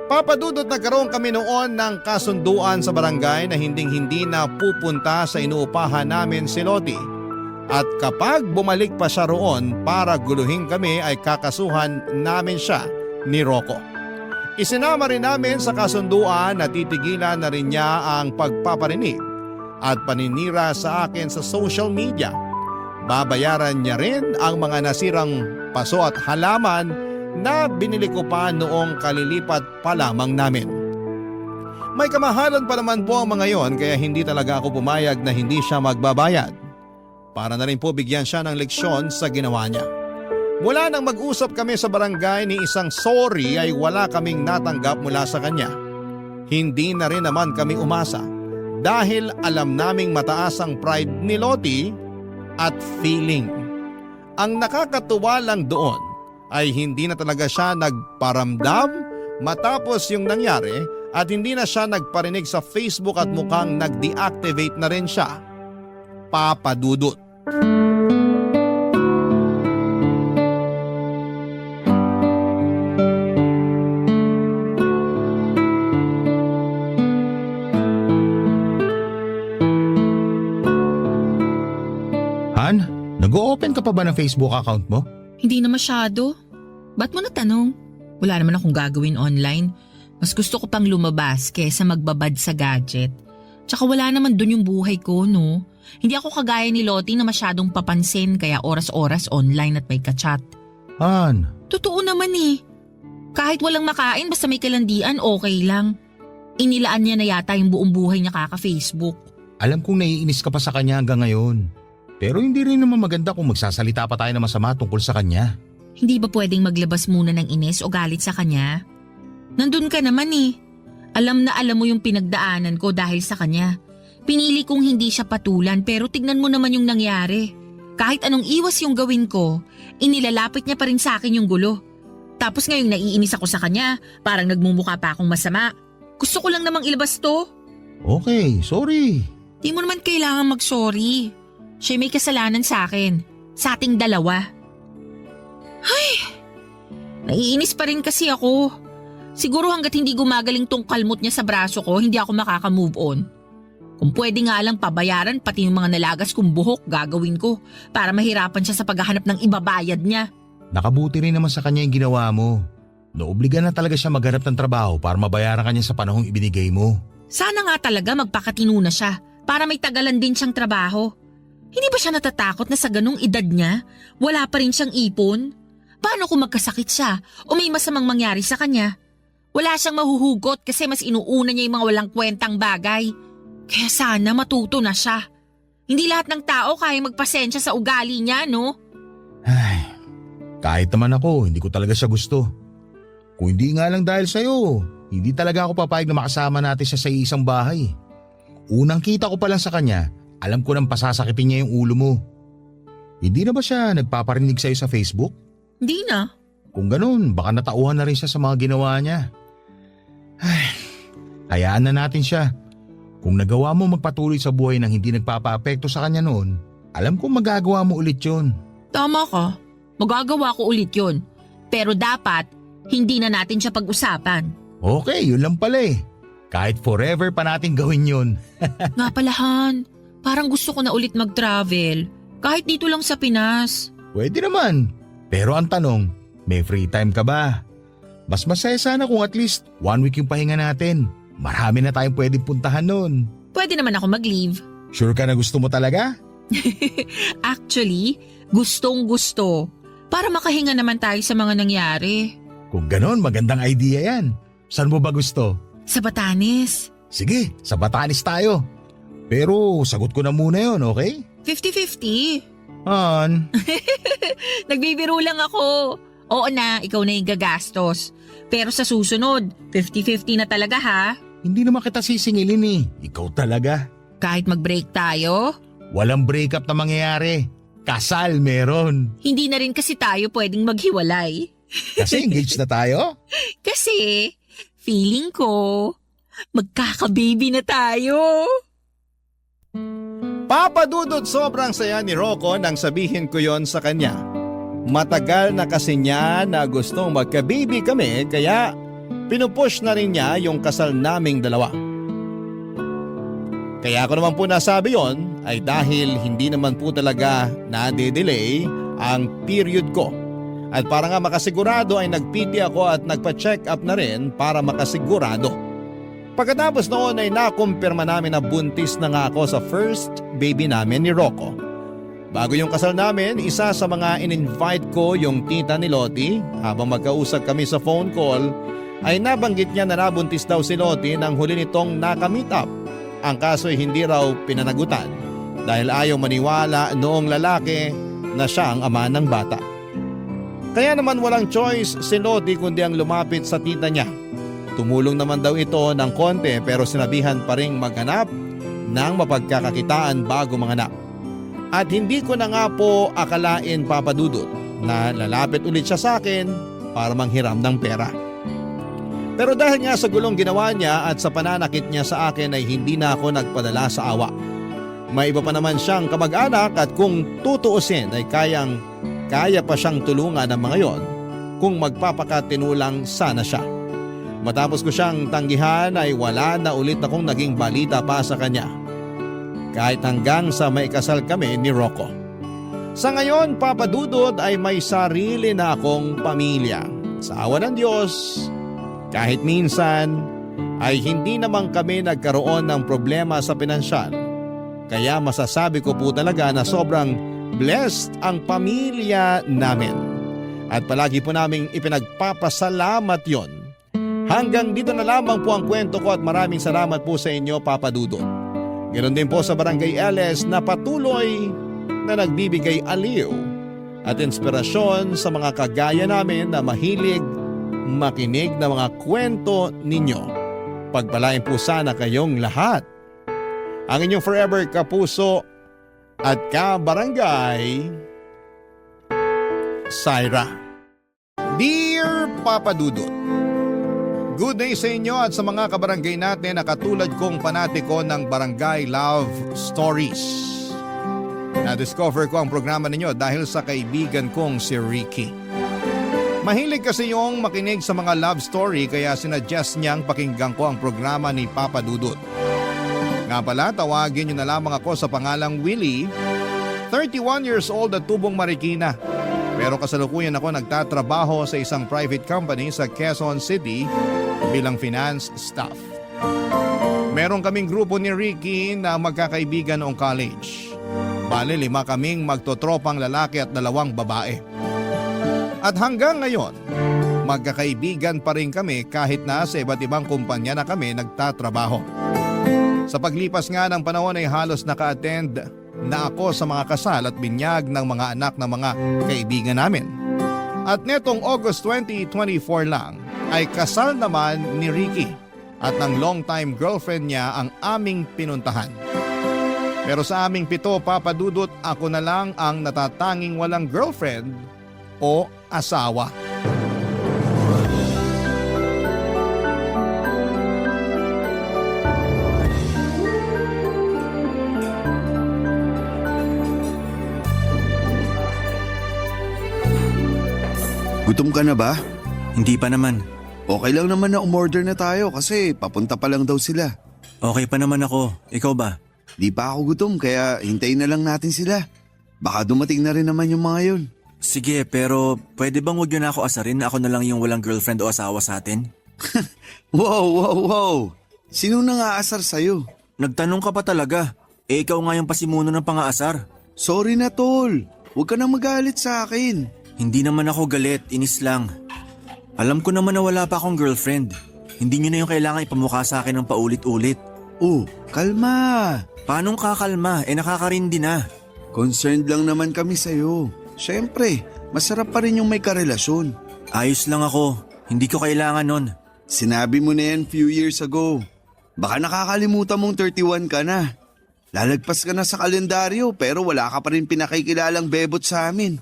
Papadudot nagkaroon kami noon ng kasunduan sa barangay na hinding-hindi na pupunta sa inuupahan namin si Lottie. At kapag bumalik pa siya roon para guluhin kami ay kakasuhan namin siya ni Rocco. Isinama rin namin sa kasunduan na titigilan na rin niya ang pagpaparinig at paninira sa akin sa social media. Babayaran niya rin ang mga nasirang paso at halaman na binili ko pa noong kalilipat pa lamang namin. May kamahalan pa naman po ang mga yon kaya hindi talaga ako pumayag na hindi siya magbabayad. Para na rin po bigyan siya ng leksyon sa ginawa niya. Mula nang mag-usap kami sa barangay ni isang sorry ay wala kaming natanggap mula sa kanya. Hindi na rin naman kami umasa dahil alam naming mataas ang pride ni Lottie at feeling. Ang nakakatuwa lang doon ay hindi na talaga siya nagparamdam matapos yung nangyari at hindi na siya nagparinig sa Facebook at mukhang nag-deactivate na rin siya. Papadudot. Han, nag-o-open ka pa ba ng Facebook account mo? Hindi na masyado. Ba't mo natanong? Wala naman akong gagawin online. Mas gusto ko pang lumabas kesa magbabad sa gadget. Tsaka wala naman dun yung buhay ko, no? Hindi ako kagaya ni Lottie na masyadong papansin kaya oras-oras online at may kachat. Han, Totoo naman eh. Kahit walang makain basta may kalandian okay lang. Inilaan niya na yata yung buong buhay niya kaka-Facebook. alam kong naiinis ka pa sa kanya hanggang ngayon. Pero hindi rin naman maganda kung magsasalita pa tayo ng masama tungkol sa kanya. Hindi ba pwedeng maglabas muna ng inis o galit sa kanya? Nandun ka naman eh. Alam na alam mo yung pinagdaanan ko dahil sa kanya. Pinili kong hindi siya patulan pero tignan mo naman yung nangyari. Kahit anong iwas yung gawin ko, inilalapit niya pa rin sa akin yung gulo. Tapos ngayong naiinis ako sa kanya, parang nagmumukha pa akong masama. Gusto ko lang namang ilabas to. Okay, sorry. Di mo naman kailangan mag-sorry. Siya may kasalanan sa akin. Sa ating dalawa. Ay, naiinis pa rin kasi ako. Siguro hanggat hindi gumagaling tong kalmot niya sa braso ko, hindi ako makaka-move on. Kung pwede nga lang pabayaran pati yung mga nalagas kong buhok gagawin ko para mahirapan siya sa paghahanap ng ibabayad niya. Nakabuti rin naman sa kanya yung ginawa mo. Naobligan na talaga siya maghanap ng trabaho para mabayaran kanya sa panahong ibinigay mo. Sana nga talaga magpakatino na siya para may tagalan din siyang trabaho. Hindi ba siya natatakot na sa ganung edad niya, wala pa rin siyang ipon? Paano kung magkasakit siya o may masamang mangyari sa kanya? Wala siyang mahuhugot kasi mas inuuna niya yung mga walang kwentang bagay. Kaya sana matuto na siya. Hindi lahat ng tao kaya magpasensya sa ugali niya, no? Ay, kahit naman ako, hindi ko talaga siya gusto. Kung hindi nga lang dahil sa'yo, hindi talaga ako papayag na makasama natin siya sa isang bahay. Unang kita ko pa lang sa kanya, alam ko nang pasasakitin niya yung ulo mo. Hindi na ba siya nagpaparinig sa'yo sa Facebook? Hindi na. Kung ganun, baka natauhan na rin siya sa mga ginawa niya. Ay, hayaan na natin siya. Kung nagawa mo magpatuloy sa buhay nang hindi nagpapaapekto sa kanya noon, alam kong magagawa mo ulit yun. Tama ka. Magagawa ko ulit yun. Pero dapat, hindi na natin siya pag-usapan. Okay, yun lang pala eh. Kahit forever pa natin gawin yun. Nga pala, Han, parang gusto ko na ulit mag-travel. Kahit dito lang sa Pinas. Pwede naman. Pero ang tanong, may free time ka ba? Mas masaya sana kung at least 1 week yung pahinga natin. Marami na tayong pwedeng puntahan nun. Pwede naman ako mag-leave. Sure ka na gusto mo talaga? Actually, gustong gusto. Para makahinga naman tayo sa mga nangyari. Kung ganon, magandang idea yan. Saan mo ba gusto? Sa Batanes. Sige, sa Batanes tayo. Pero sagot ko na muna yon, okay? 50-50. Han, Nagbibiro lang ako. Oo na, ikaw na yung gagastos. Pero sa susunod, 50-50 na talaga ha. hindi naman kita sisingilin eh. Ikaw talaga. Kahit mag-break tayo, Walang breakup na mangyayari. Kasal meron. hindi na rin kasi tayo pwedeng maghiwalay. Kasi engaged na tayo. Kasi, feeling ko, magkaka-baby na tayo. Papa Dudut, sobrang saya ni Rocco nang sabihin ko yon sa kanya. Matagal na kasi niya na gustong magka-baby kami kaya pinupush na rin niya yung kasal naming dalawa. Kaya ako naman po nasabi yon ay dahil hindi naman po talaga nade-delay ang period ko. At para nga makasigurado ay nag-PT ako at nagpa-check up na rin para makasigurado. Pagkatapos noon ay nakumpirma namin na buntis na nga ako sa first baby namin ni Rocco. Bago yung kasal namin, isa sa mga in-invite ko yung tita ni Lottie. Habang magkausap kami sa phone call, ay nabanggit niya na nabuntis daw si Lottie nang huli nitong naka-meet up. Ang kaso ay hindi raw pinanagutan dahil ayaw maniwala noong lalaki na siya ang ama ng bata. Kaya naman walang choice si Lottie kundi ang lumapit sa tita niya. Tumulong naman daw ito ng konti pero sinabihan pa ring maghanap ng mapagkakakitaan bago manganak. At hindi ko na nga po akalain, Papa Dudut, na lalapit ulit siya sa akin para manghiram ng pera. Pero dahil nga sa gulong ginawa niya at sa pananakit niya sa akin ay hindi na ako nagpadala sa awa. May iba pa naman siyang kamag-anak at kung tutuusin ay kaya pa siyang tulungan ng mga yon kung magpapakatinulang sana siya. Matapos ko siyang tanggihan ay wala na ulit akong naging balita pa sa kanya. Kahit hanggang sa may kasal kami ni Rocco. Sa ngayon, Papa Dudut, ay may sarili na akong pamilya. Sa awa ng Diyos, kahit minsan ay hindi naman kami nagkaroon ng problema sa pinansyal. Kaya masasabi ko po talaga na sobrang blessed ang pamilya namin. At palagi po naming ipinagpapasalamat yon. Hanggang dito na lamang po ang kwento ko at maraming salamat po sa inyo, Papa Dudut. Ganon din po sa Barangay LS na patuloy na nagbibigay aliw at inspirasyon sa mga kagaya namin na mahilig makinig ng mga kwento ninyo. Pagpalain po sana kayong lahat. Ang inyong forever kapuso at kabarangay, Syra. Dear Papa Dudut, good day sa inyo at sa mga kabarangay natin na katulad kong panatiko ng Barangay Love Stories. Na-discover ko ang programa ninyo dahil sa kaibigan kong si Ricky. Mahilig kasi yung makinig sa mga love story kaya sinuggest niyang pakinggan ko ang programa ni Papa Dudut. Nga pala, tawagin niyo na lamang ako sa pangalang Willie, 31 years old at tubong Marikina. Pero kasalukuyan ako nagtatrabaho sa isang private company sa Quezon City bilang finance staff. Meron kaming grupo ni Ricky na magkakaibigan noong college. Bale, 5 kaming magtotropang lalaki at 2 babae. At hanggang ngayon, magkakaibigan pa rin kami kahit na sa iba't ibang kumpanya na kami nagtatrabaho. Sa paglipas nga ng panahon ay halos naka-attend na ako sa mga kasal at binyag ng mga anak ng mga kaibigan namin. At netong August 2024 lang ay kasal naman ni Ricky at ng long-time girlfriend niya ang aming pinuntahan. Pero sa aming 7, Papa Dudut, ako na lang ang natatanging walang girlfriend o asawa. Gutom ka na ba? Hindi pa naman. Okay lang naman na umorder na tayo kasi papunta pa lang daw sila. Okay pa naman ako. Ikaw ba? Di pa ako gutom kaya hintayin na lang natin sila. Baka dumating na rin naman yung mga yun. Sige, pero pwede bang huwag yun na ako asarin na ako na lang yung walang girlfriend o asawa sa atin? Wow! Sino nang aasar sa'yo? Nagtanong ka pa talaga. Eh ikaw nga yung pasimuno ng pang-aasar. Sorry na tol. Huwag ka nang magalit sa akin. Hindi naman ako galit, inis lang. Alam ko naman na wala pa akong girlfriend. Hindi nyo na yung kailangan ipamukha sa akin ng paulit-ulit. Oh, kalma. Paanong kakalma? Nakakarindi na. Concerned lang naman kami sa'yo. Siyempre, masarap pa rin yung may karelasyon. Ayos lang ako. Hindi ko kailangan nun. Sinabi mo na yan few years ago. Baka nakakalimutan mong 31 ka na. Lalagpas ka na sa kalendaryo pero wala ka pa rin pinakikilalang bebot sa amin.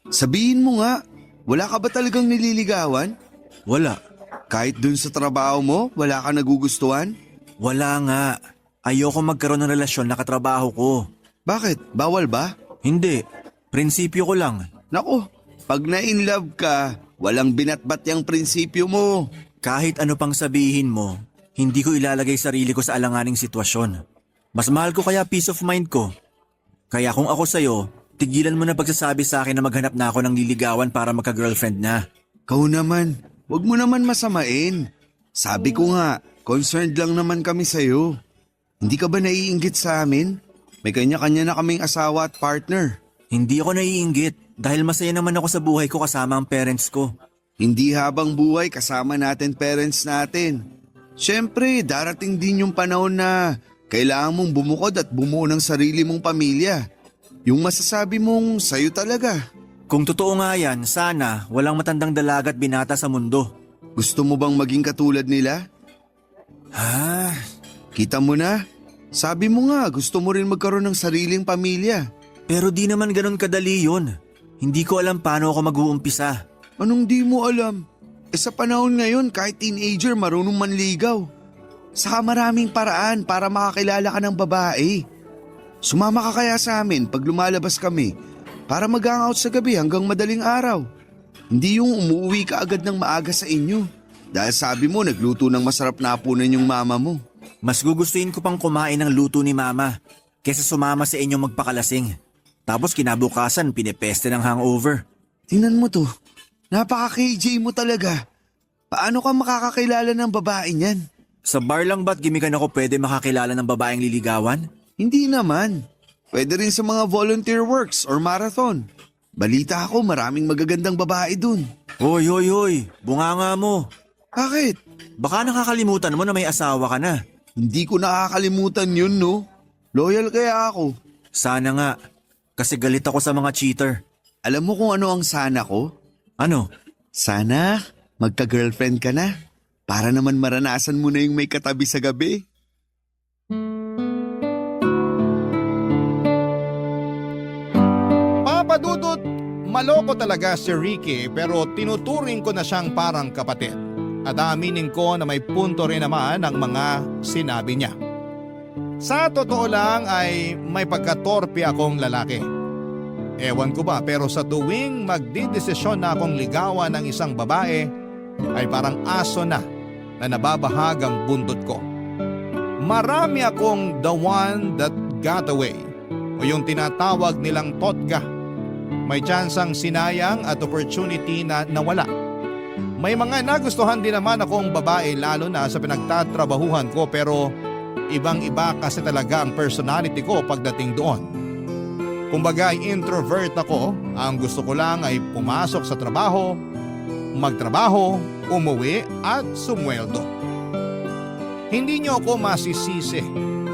Sabihin mo nga, wala ka ba talagang nililigawan? Wala. Kahit dun sa trabaho mo, wala ka nagugustuhan? Wala nga. Ayoko magkaroon ng relasyon na katrabaho ko. Bakit? Bawal ba? Hindi. Prinsipyo ko lang. Nako, pag na-inlove ka, walang binatbat yung prinsipyo mo. Kahit ano pang sabihin mo, hindi ko ilalagay sarili ko sa alanganing sitwasyon. Mas mahal ko kaya peace of mind ko. Kaya kung ako sa'yo, tigilan mo na pagsasabi sa akin na maghanap na ako ng liligawan para magka-girlfriend na. Kau naman, wag mo naman masamain. Sabi ko nga, concerned lang naman kami sa'yo. Hindi ka ba naiinggit sa amin? May kanya-kanya na kaming asawa at partner. Hindi ako naiinggit dahil masaya naman ako sa buhay ko kasama ang parents ko. Hindi habang buhay kasama natin parents natin. Siyempre, darating din yung panahon na kailangan mong bumukod at bumuo ng sarili mong pamilya. Yung masasabi mong sayo talaga. Kung totoo nga yan, sana walang matandang dalaga at binata sa mundo. Gusto mo bang maging katulad nila? Ha? Kita mo na? Sabi mo nga, gusto mo rin magkaroon ng sariling pamilya. Pero di naman ganun kadali yun. Hindi ko alam paano ako mag-uumpisa. Anong di mo alam? Sa panahon ngayon, kahit teenager marunong manligaw. Saka maraming paraan para makakilala ka ng babae. Sumama ka kaya sa amin pag lumalabas kami para mag-hangout sa gabi hanggang madaling araw. Hindi yung umuwi ka agad ng maaga sa inyo. Dahil sabi mo nagluto ng masarap na hapunan yung mama mo. Mas gugustuhin ko pang kumain ng luto ni mama kesa sumama sa inyo magpakalasing. Tapos kinabukasan pinepeste ng hangover. Tingnan mo to. Napaka-KJ mo talaga. Paano ka makakakilala ng babae niyan? Sa bar lang ba't gimikan ako pwede makakilala ng babaeng liligawan? Hindi naman. Pwede rin sa mga volunteer works or marathon. Balita ako maraming magagandang babae dun. Hoy, hoy, hoy. Bunganga mo. Bakit? Baka nakakalimutan mo na may asawa ka na. Hindi ko nakakalimutan yun, no? Loyal kaya ako. Sana nga. Kasi galit ako sa mga cheater. Alam mo kung ano ang sana ko? Ano? Sana magka-girlfriend ka na. Para naman maranasan mo na yung may katabi sa gabi. Papadudot, maloko talaga si Ricky pero tinuturing ko na siyang parang kapatid. At aminin ko na may punto rin naman ang mga sinabi niya. Sa totoo lang ay may pagkatorpe akong lalaki. Ewan ko ba pero sa tuwing magdidesisyon na akong ligawan ng isang babae ay parang aso na nababahagang buntot ko. Marami akong the one that got away o yung tinatawag nilang totga. May tsansang sinayang at opportunity na nawala. May mga nagustuhan din naman akong babae lalo na sa pinagtatrabahuhan ko pero ibang-iba kasi talaga ang personality ko pagdating doon. Kumbaga ay introvert ako, ang gusto ko lang ay pumasok sa trabaho, magtrabaho, umuwi at sumweldo. Hindi niyo ako masisisi.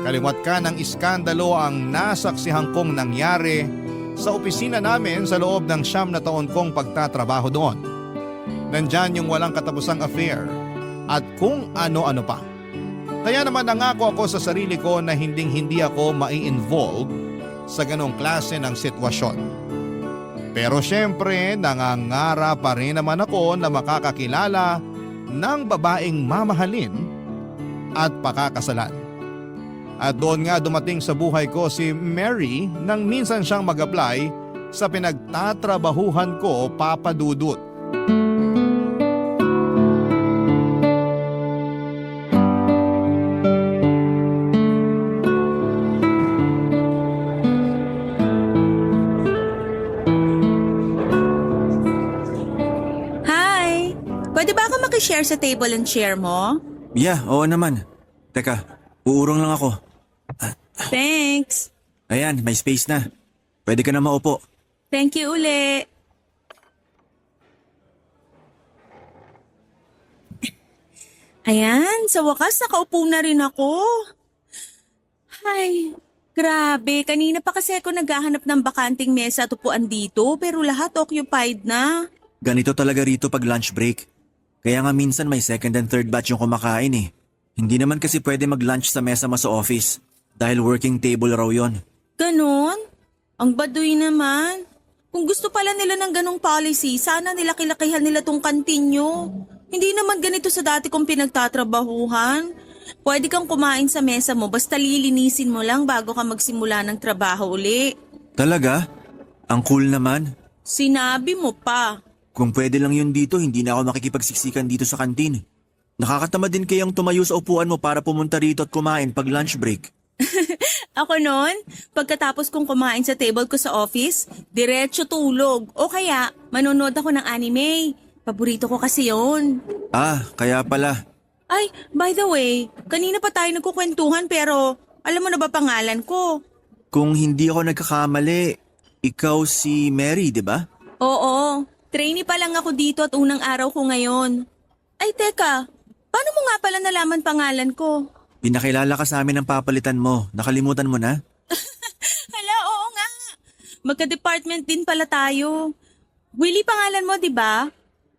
Kaliwat ka ng iskandalo ang nasaksihan kong nangyari sa opisina namin sa loob ng 9 na taon kong pagtatrabaho doon. Nandyan yung walang katapusang affair at kung ano-ano pa. Kaya naman nangako ako sa sarili ko na hindi ako mai-involve sa ganong klase ng sitwasyon. Pero syempre nangangarap pa rin naman ako na makakakilala ng babaeng mamahalin at pakakasalan. At doon nga dumating sa buhay ko si Mary nang minsan siyang mag-apply sa pinagtatrabahuhan ko, Papa Dudut. Hi! Pwede ba ako makishare sa table and chair mo? Yeah, oo naman. Teka, uurong lang ako. Thanks! Ayan, may space na. Pwede ka na maupo. Thank you uli! Ayan, sa wakas nakaupo na rin ako. Ay, grabe. Kanina pa kasi ako naghahanap ng bakanting mesa at upuan dito pero lahat occupied na. Ganito talaga rito pag lunch break. Kaya nga minsan may second and third batch yung kumakain eh. Hindi naman kasi pwede mag-lunch sa mesa mo sa office. dahil working table raw yon. Ganon? Ang baduy naman. Kung gusto pala nila ng ganong policy, sana nilaki-lakihan nila tong kantin nyo. Hindi naman ganito sa dati kong pinagtatrabahuhan. Pwede kang kumain sa mesa mo basta lilinisin mo lang bago ka magsimula ng trabaho uli. Talaga? Ang cool naman. Sinabi mo pa. Kung pwede lang yun dito, hindi na ako makikipagsiksikan dito sa kantin. Nakakatamad din kayang tumayo sa upuan mo para pumunta rito at kumain pag lunch break. Ako noon, pagkatapos kong kumain sa table ko sa office, diretso tulog. O kaya, manonood ako ng anime. Paborito ko kasi yon. Ah, kaya pala. Ay, by the way, kanina pa tayo nagkukwentuhan pero alam mo na ba pangalan ko? Kung hindi ako nagkakamali, ikaw si Mary, di ba? Oo, trainee pa lang ako dito at unang araw ko ngayon. Ay teka, paano mo nga pala nalaman pangalan ko? Pinakilala ka sa amin ng papalitan mo. Nakalimutan mo na? Hala, oo nga. Magka-department din pala tayo. Willie pangalan mo, di ba?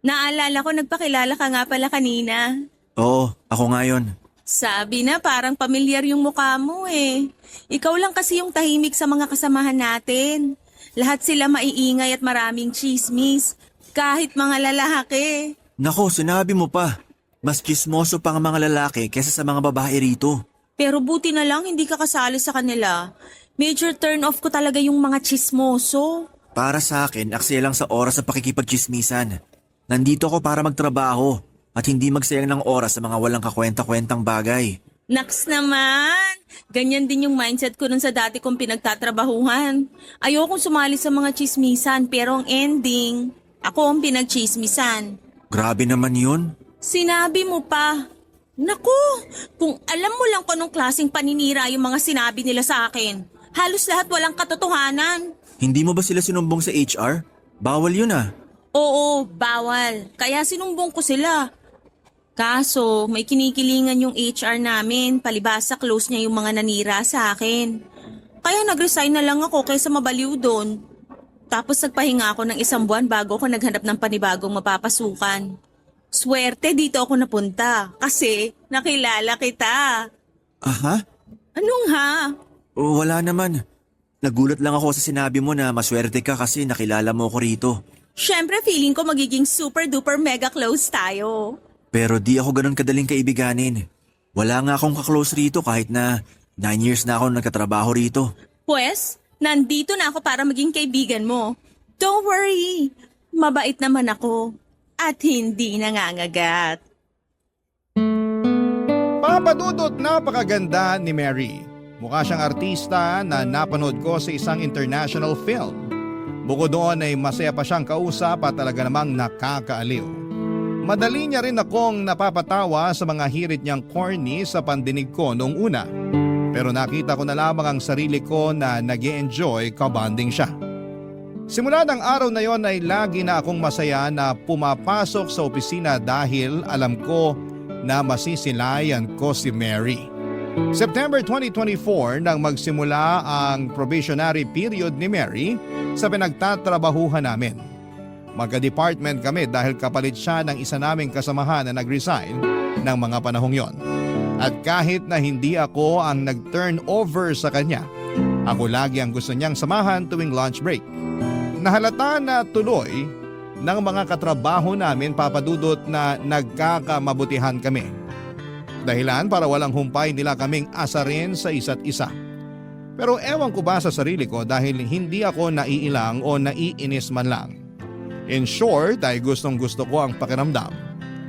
Naalala ko nagpakilala ka nga pala kanina. Oo, ako nga yun. Sabi na parang pamilyar yung mukha mo eh. Ikaw lang kasi yung tahimik sa mga kasamahan natin. Lahat sila maiingay at maraming chismis. Kahit mga lalaki. Nako, sinabi mo pa. Mas chismoso pa ang mga lalaki kesa sa mga babae rito. Pero buti na lang hindi ka kasali sa kanila. Major turn off ko talaga yung mga chismoso. Para sa akin, aksaya lang sa oras sa pakikipagchismisan. Nandito ako para magtrabaho at hindi magsayang ng oras sa mga walang kakwenta-kwentang bagay. Naks naman! Ganyan din yung mindset ko nun sa dati kong pinagtatrabahuhan. Ayokong sumali sa mga chismisan pero ang ending, ako ang pinagchismisan. Grabe naman yun. Sinabi mo pa. Naku, kung alam mo lang kung anong klaseng paninira yung mga sinabi nila sa akin. Halos lahat walang katotohanan. Hindi mo ba sila sinumbong sa HR? Bawal yun ah. Oo, bawal. Kaya sinumbong ko sila. Kaso, may kinikilingan yung HR namin, palibasa close niya yung mga nanira sa akin. Kaya nag-resign na lang ako kaysa mabaliw doon. Tapos nagpahinga ako ng 1 buwan bago ako naghanap ng panibagong mapapasukan. Swerte dito ako napunta kasi nakilala kita. Aha? Anong ha? O, wala naman. Nagulat lang ako sa sinabi mo na maswerte ka kasi nakilala mo ko rito. Siyempre feeling ko magiging super duper mega close tayo. Pero di ako ganun kadaling kaibiganin. Wala nga akong kaklose rito kahit na 9 years na ako nagkatrabaho rito. Pues, nandito na ako para maging kaibigan mo. Don't worry, mabait naman ako. At hindi nangangagat. Papadudot, napakaganda ni Mary. Mukha siyang artista na napanood ko sa isang international film. Bukod doon ay masaya pa siyang kausap at talaga namang nakakaaliw. Madali niya rin akong napapatawa sa mga hirit niyang corny sa pandinig ko noong una. Pero nakita ko na lamang ang sarili ko na nag-e-enjoy kabanding siya. Simula ng araw na yon ay lagi na akong masaya na pumapasok sa opisina dahil alam ko na masisilayan ko si Mary. September 2024 nang magsimula ang probationary period ni Mary sa pinagtatrabahuhan namin. Magka-department kami dahil kapalit siya ng isa naming kasamahan na nag-resign ng mga panahong yon. At kahit na hindi ako ang nag-turn over sa kanya, ako lagi ang gusto niyang samahan tuwing lunch break. Nahalata na tuloy ng mga katrabaho namin, Papadudot, na nagkakamabutihan kami. Dahilan para walang humpay nila kaming asarin sa isa't isa. Pero ewan ko ba sa sarili ko dahil hindi ako naiilang o naiinis man lang. In short ay gustong gusto ko ang pakiramdam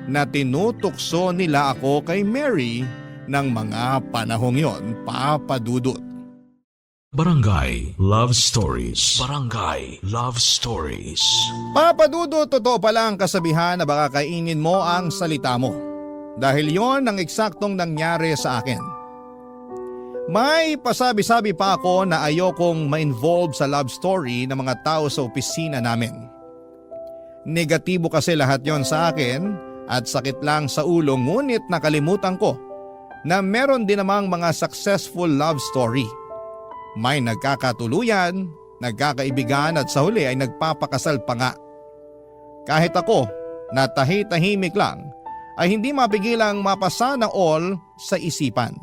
na tinutukso nila ako kay Mary ng mga panahong yon, Papadudot. Barangay Love Stories. Barangay Love Stories. Papadudot, totoo pala ang kasabihan na baka kainin mo ang salita mo. Dahil yon ang eksaktong nangyari sa akin. May pasabi-sabi pa ako na ayokong ma-involve sa love story ng mga tao sa opisina namin. Negatibo kasi lahat yon sa akin at sakit lang sa ulo, ngunit nakalimutan ko na meron din namang mga successful love story. May nagkakatuluyan, nagkakaibigan at sa huli ay nagpapakasal pa nga. Kahit ako, na tahimik lang, ay hindi mapigilang mapasa ng all sa isipan.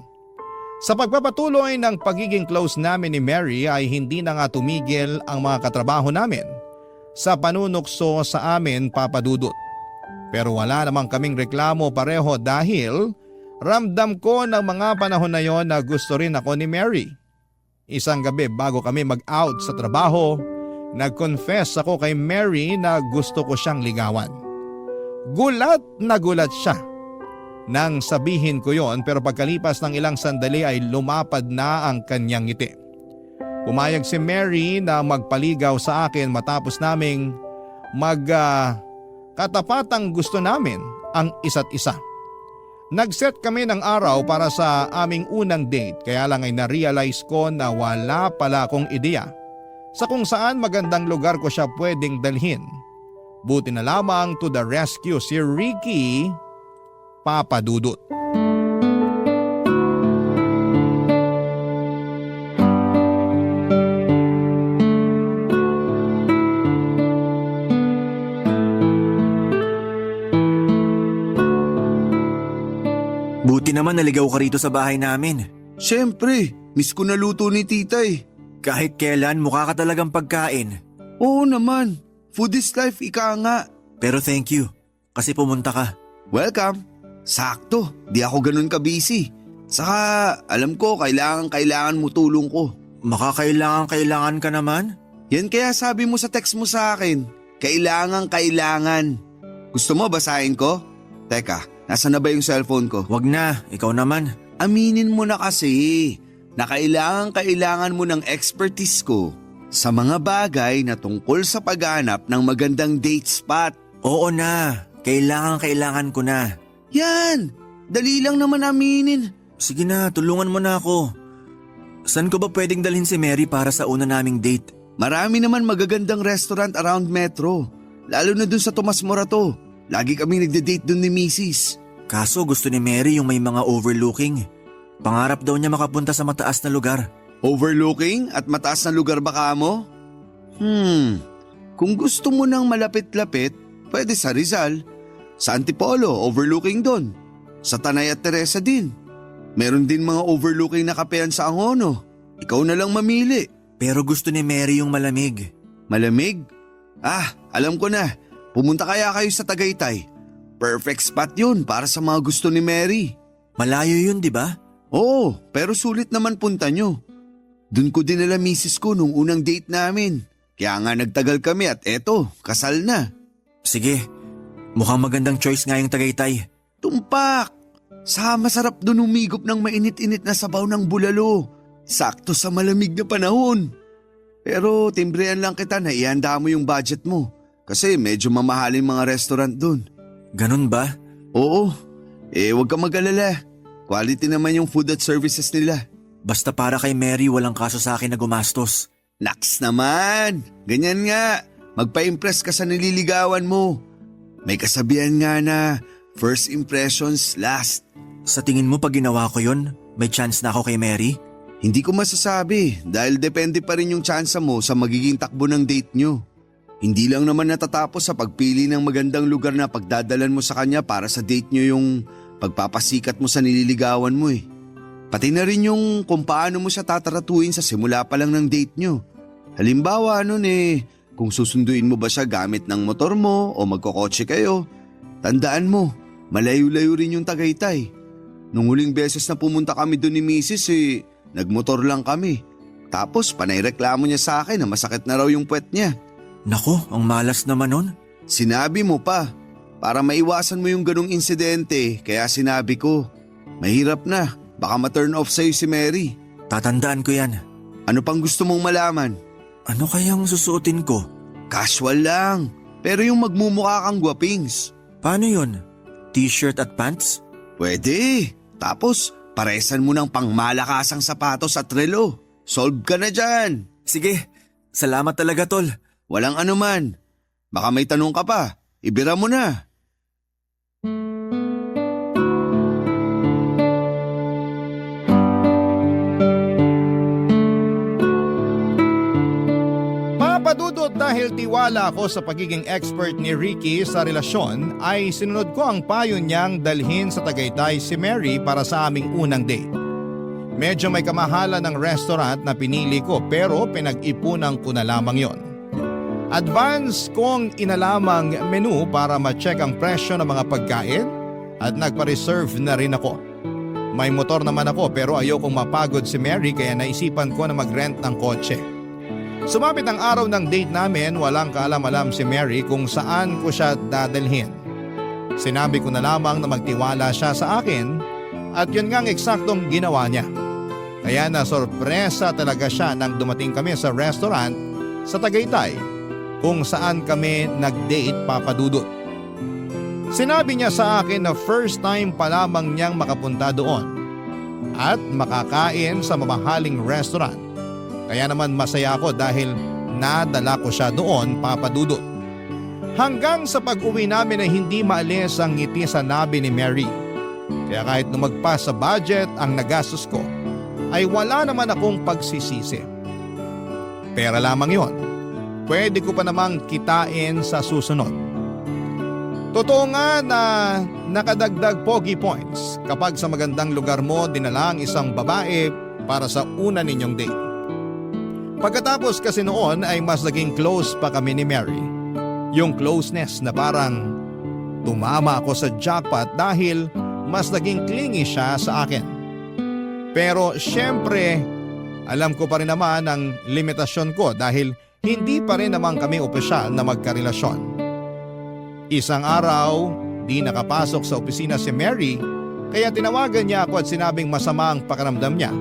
Sa pagpapatuloy ng pagiging close namin ni Mary ay hindi na nga tumigil ang mga katrabaho namin sa panunukso sa amin, Papa Dudut. Pero wala namang kaming reklamo pareho dahil ramdam ko ng mga panahon na yon na gusto rin ako ni Mary. Isang gabi bago kami mag-out sa trabaho, nag-confess ako kay Mary na gusto ko siyang ligawan. Gulat na gulat siya nang sabihin ko yon, pero pagkalipas ng ilang sandali ay lumapad na ang kanyang ngiti. Pumayag si Mary na magpaligaw sa akin matapos naming katapatang gusto namin ang isa't isa. Nag-set kami ng araw para sa aming unang date, kaya lang ay na-realize ko na wala pala akong ideya sa kung saan magandang lugar ko siya pwedeng dalhin. Buti na lamang to the rescue si Ricky, Papa Dudut. Buti naman naligaw ka rito sa bahay namin. Siyempre, miss ko na luto ni tita eh. Kahit kailan mukha ka talagang pagkain. Oo naman, food is life, ika nga. Pero thank you, kasi pumunta ka. Welcome. Sakto, di ako ganun ka-busy. Saka alam ko kailangan mo tulong ko. Makakailangan ka naman? Yan kaya sabi mo sa text mo sa akin, kailangan. Gusto mo basahin ko? Teka, nasa na ba yung cellphone ko? Wag na, ikaw naman. Aminin mo na kasi na kailangan mo ng expertise ko sa mga bagay na tungkol sa paghanap ng magandang date spot. Oo na, kailangan ko na. Yan, dali lang naman aminin. Sige na, tulungan mo na ako. Saan ko ba pwedeng dalhin si Mary para sa una naming date? Marami naman magagandang restaurant around Metro. Lalo na dun sa Tomas Morato. Lagi kami nagde-date dun ni Mrs. Kaso gusto ni Mary yung may mga overlooking. Pangarap daw niya makapunta sa mataas na lugar. Overlooking at mataas na lugar ba mo? Kung gusto mo ng malapit-lapit, pwede sa Rizal. Sa Antipolo, overlooking doon. Sa Tanay at Teresa din. Meron din mga overlooking na kapehan sa Angono. Ikaw na lang mamili. Pero gusto ni Mary yung malamig. Malamig? Alam ko na. Pumunta kaya kayo sa Tagaytay. Perfect spot yun para sa mga gusto ni Mary. Malayo yun, di ba? Oo, pero sulit naman punta nyo. Doon ko dinala misis ko nung unang date namin. Kaya nga nagtagal kami at eto, kasal na. Sige, mukhang magandang choice nga yung Tagaytay. Tumpak! Sa masarap doon umigop ng mainit-init na sabaw ng bulalo. Sakto sa malamig na panahon. Pero timbrean lang kita na ihanda mo yung budget mo. Kasi medyo mamahalin mga restaurant doon. Ganun ba? Oo. Huwag ka mag-alala. Quality naman yung food at services nila. Basta para kay Mary walang kaso sa akin na gumastos. Naks naman! Ganyan nga. Magpa-impress ka sa nililigawan mo. May kasabihan nga na first impressions last. Sa tingin mo pag ginawa ko yun, may chance na ako kay Mary? Hindi ko masasabi dahil depende pa rin yung tsansa mo sa magiging takbo ng date nyo. Hindi lang naman natatapos sa pagpili ng magandang lugar na pagdadalan mo sa kanya para sa date nyo yung pagpapasikat mo sa nililigawan mo eh. Pati na rin yung kung paano mo siya tataratuin sa simula pa lang ng date nyo. Halimbawa kung susunduin mo ba siya gamit ng motor mo o magkokotse kayo, tandaan mo, malayo-layo rin yung Tagaytay. Nung huling beses na pumunta kami doon ni Mrs. Nagmotor lang kami. Tapos panayreklamo niya sa akin na masakit na raw yung puwet niya. Nako, ang malas naman nun. Sinabi mo pa, para maiwasan mo yung ganong insidente, kaya sinabi ko, mahirap na, baka ma-turn off sa'yo si Mary. Tatandaan ko yan. Ano pang gusto mong malaman? Ano kayang susuotin ko? Casual lang, pero yung magmumukha kang gwapings. Paano yun? T-shirt at pants? Pwede. Tapos, paresan mo ng pangmalakasang sapatos at relo. Solve ka na dyan. Sige, salamat talaga tol. Walang anuman. Baka may tanong ka pa. Ibira mo na. Papadudot dahil tiwala ako sa pagiging expert ni Ricky sa relasyon ay sinunod ko ang payo niyang dalhin sa Tagaytay si Mary para sa aming unang date. Medyo may kamahalan ng restaurant na pinili ko pero pinag-ipunan ko na lamang yon. Advance kong inalamang menu para ma-check ang presyo ng mga pagkain at nagpa-reserve na rin ako. May motor naman ako pero ayokong mapagod si Mary kaya naisipan ko na mag-rent ng kotse. Sumapit ang araw ng date namin, walang kaalam-alam si Mary kung saan ko siya dadalhin. Sinabi ko na lamang na magtiwala siya sa akin at yun ngang eksaktong ginawa niya. Kaya nasorpresa talaga siya nang dumating kami sa restaurant sa Tagaytay kung saan kami nag-date, Papa Dudut. Sinabi niya sa akin na first time pa lamang niyang makapunta doon at makakain sa mamahaling restaurant. Kaya naman masaya ako dahil nadala ko siya doon, Papa Dudut. Hanggang sa pag-uwi namin ay hindi maalis ang ngiti sa nabi ni Mary. Kaya kahit lumagpas sa budget ang nagastos ko, ay wala naman akong pagsisisi. Pera lamang yon. Pwede ko pa namang kitain sa susunod. Totoo nga na nakadagdag pogi points kapag sa magandang lugar mo dinala ang isang babae para sa una ninyong date. Pagkatapos kasi noon ay mas naging close pa kami ni Mary. Yung closeness na parang tumama ako sa jackpot dahil mas naging clingy siya sa akin. Pero syempre, alam ko pa rin naman ang limitasyon ko dahil hindi pa rin naman kami opisyal na magkarelasyon. Isang araw, di nakapasok sa opisina si Mary kaya tinawagan niya ako at sinabing masama ang pakiramdam niya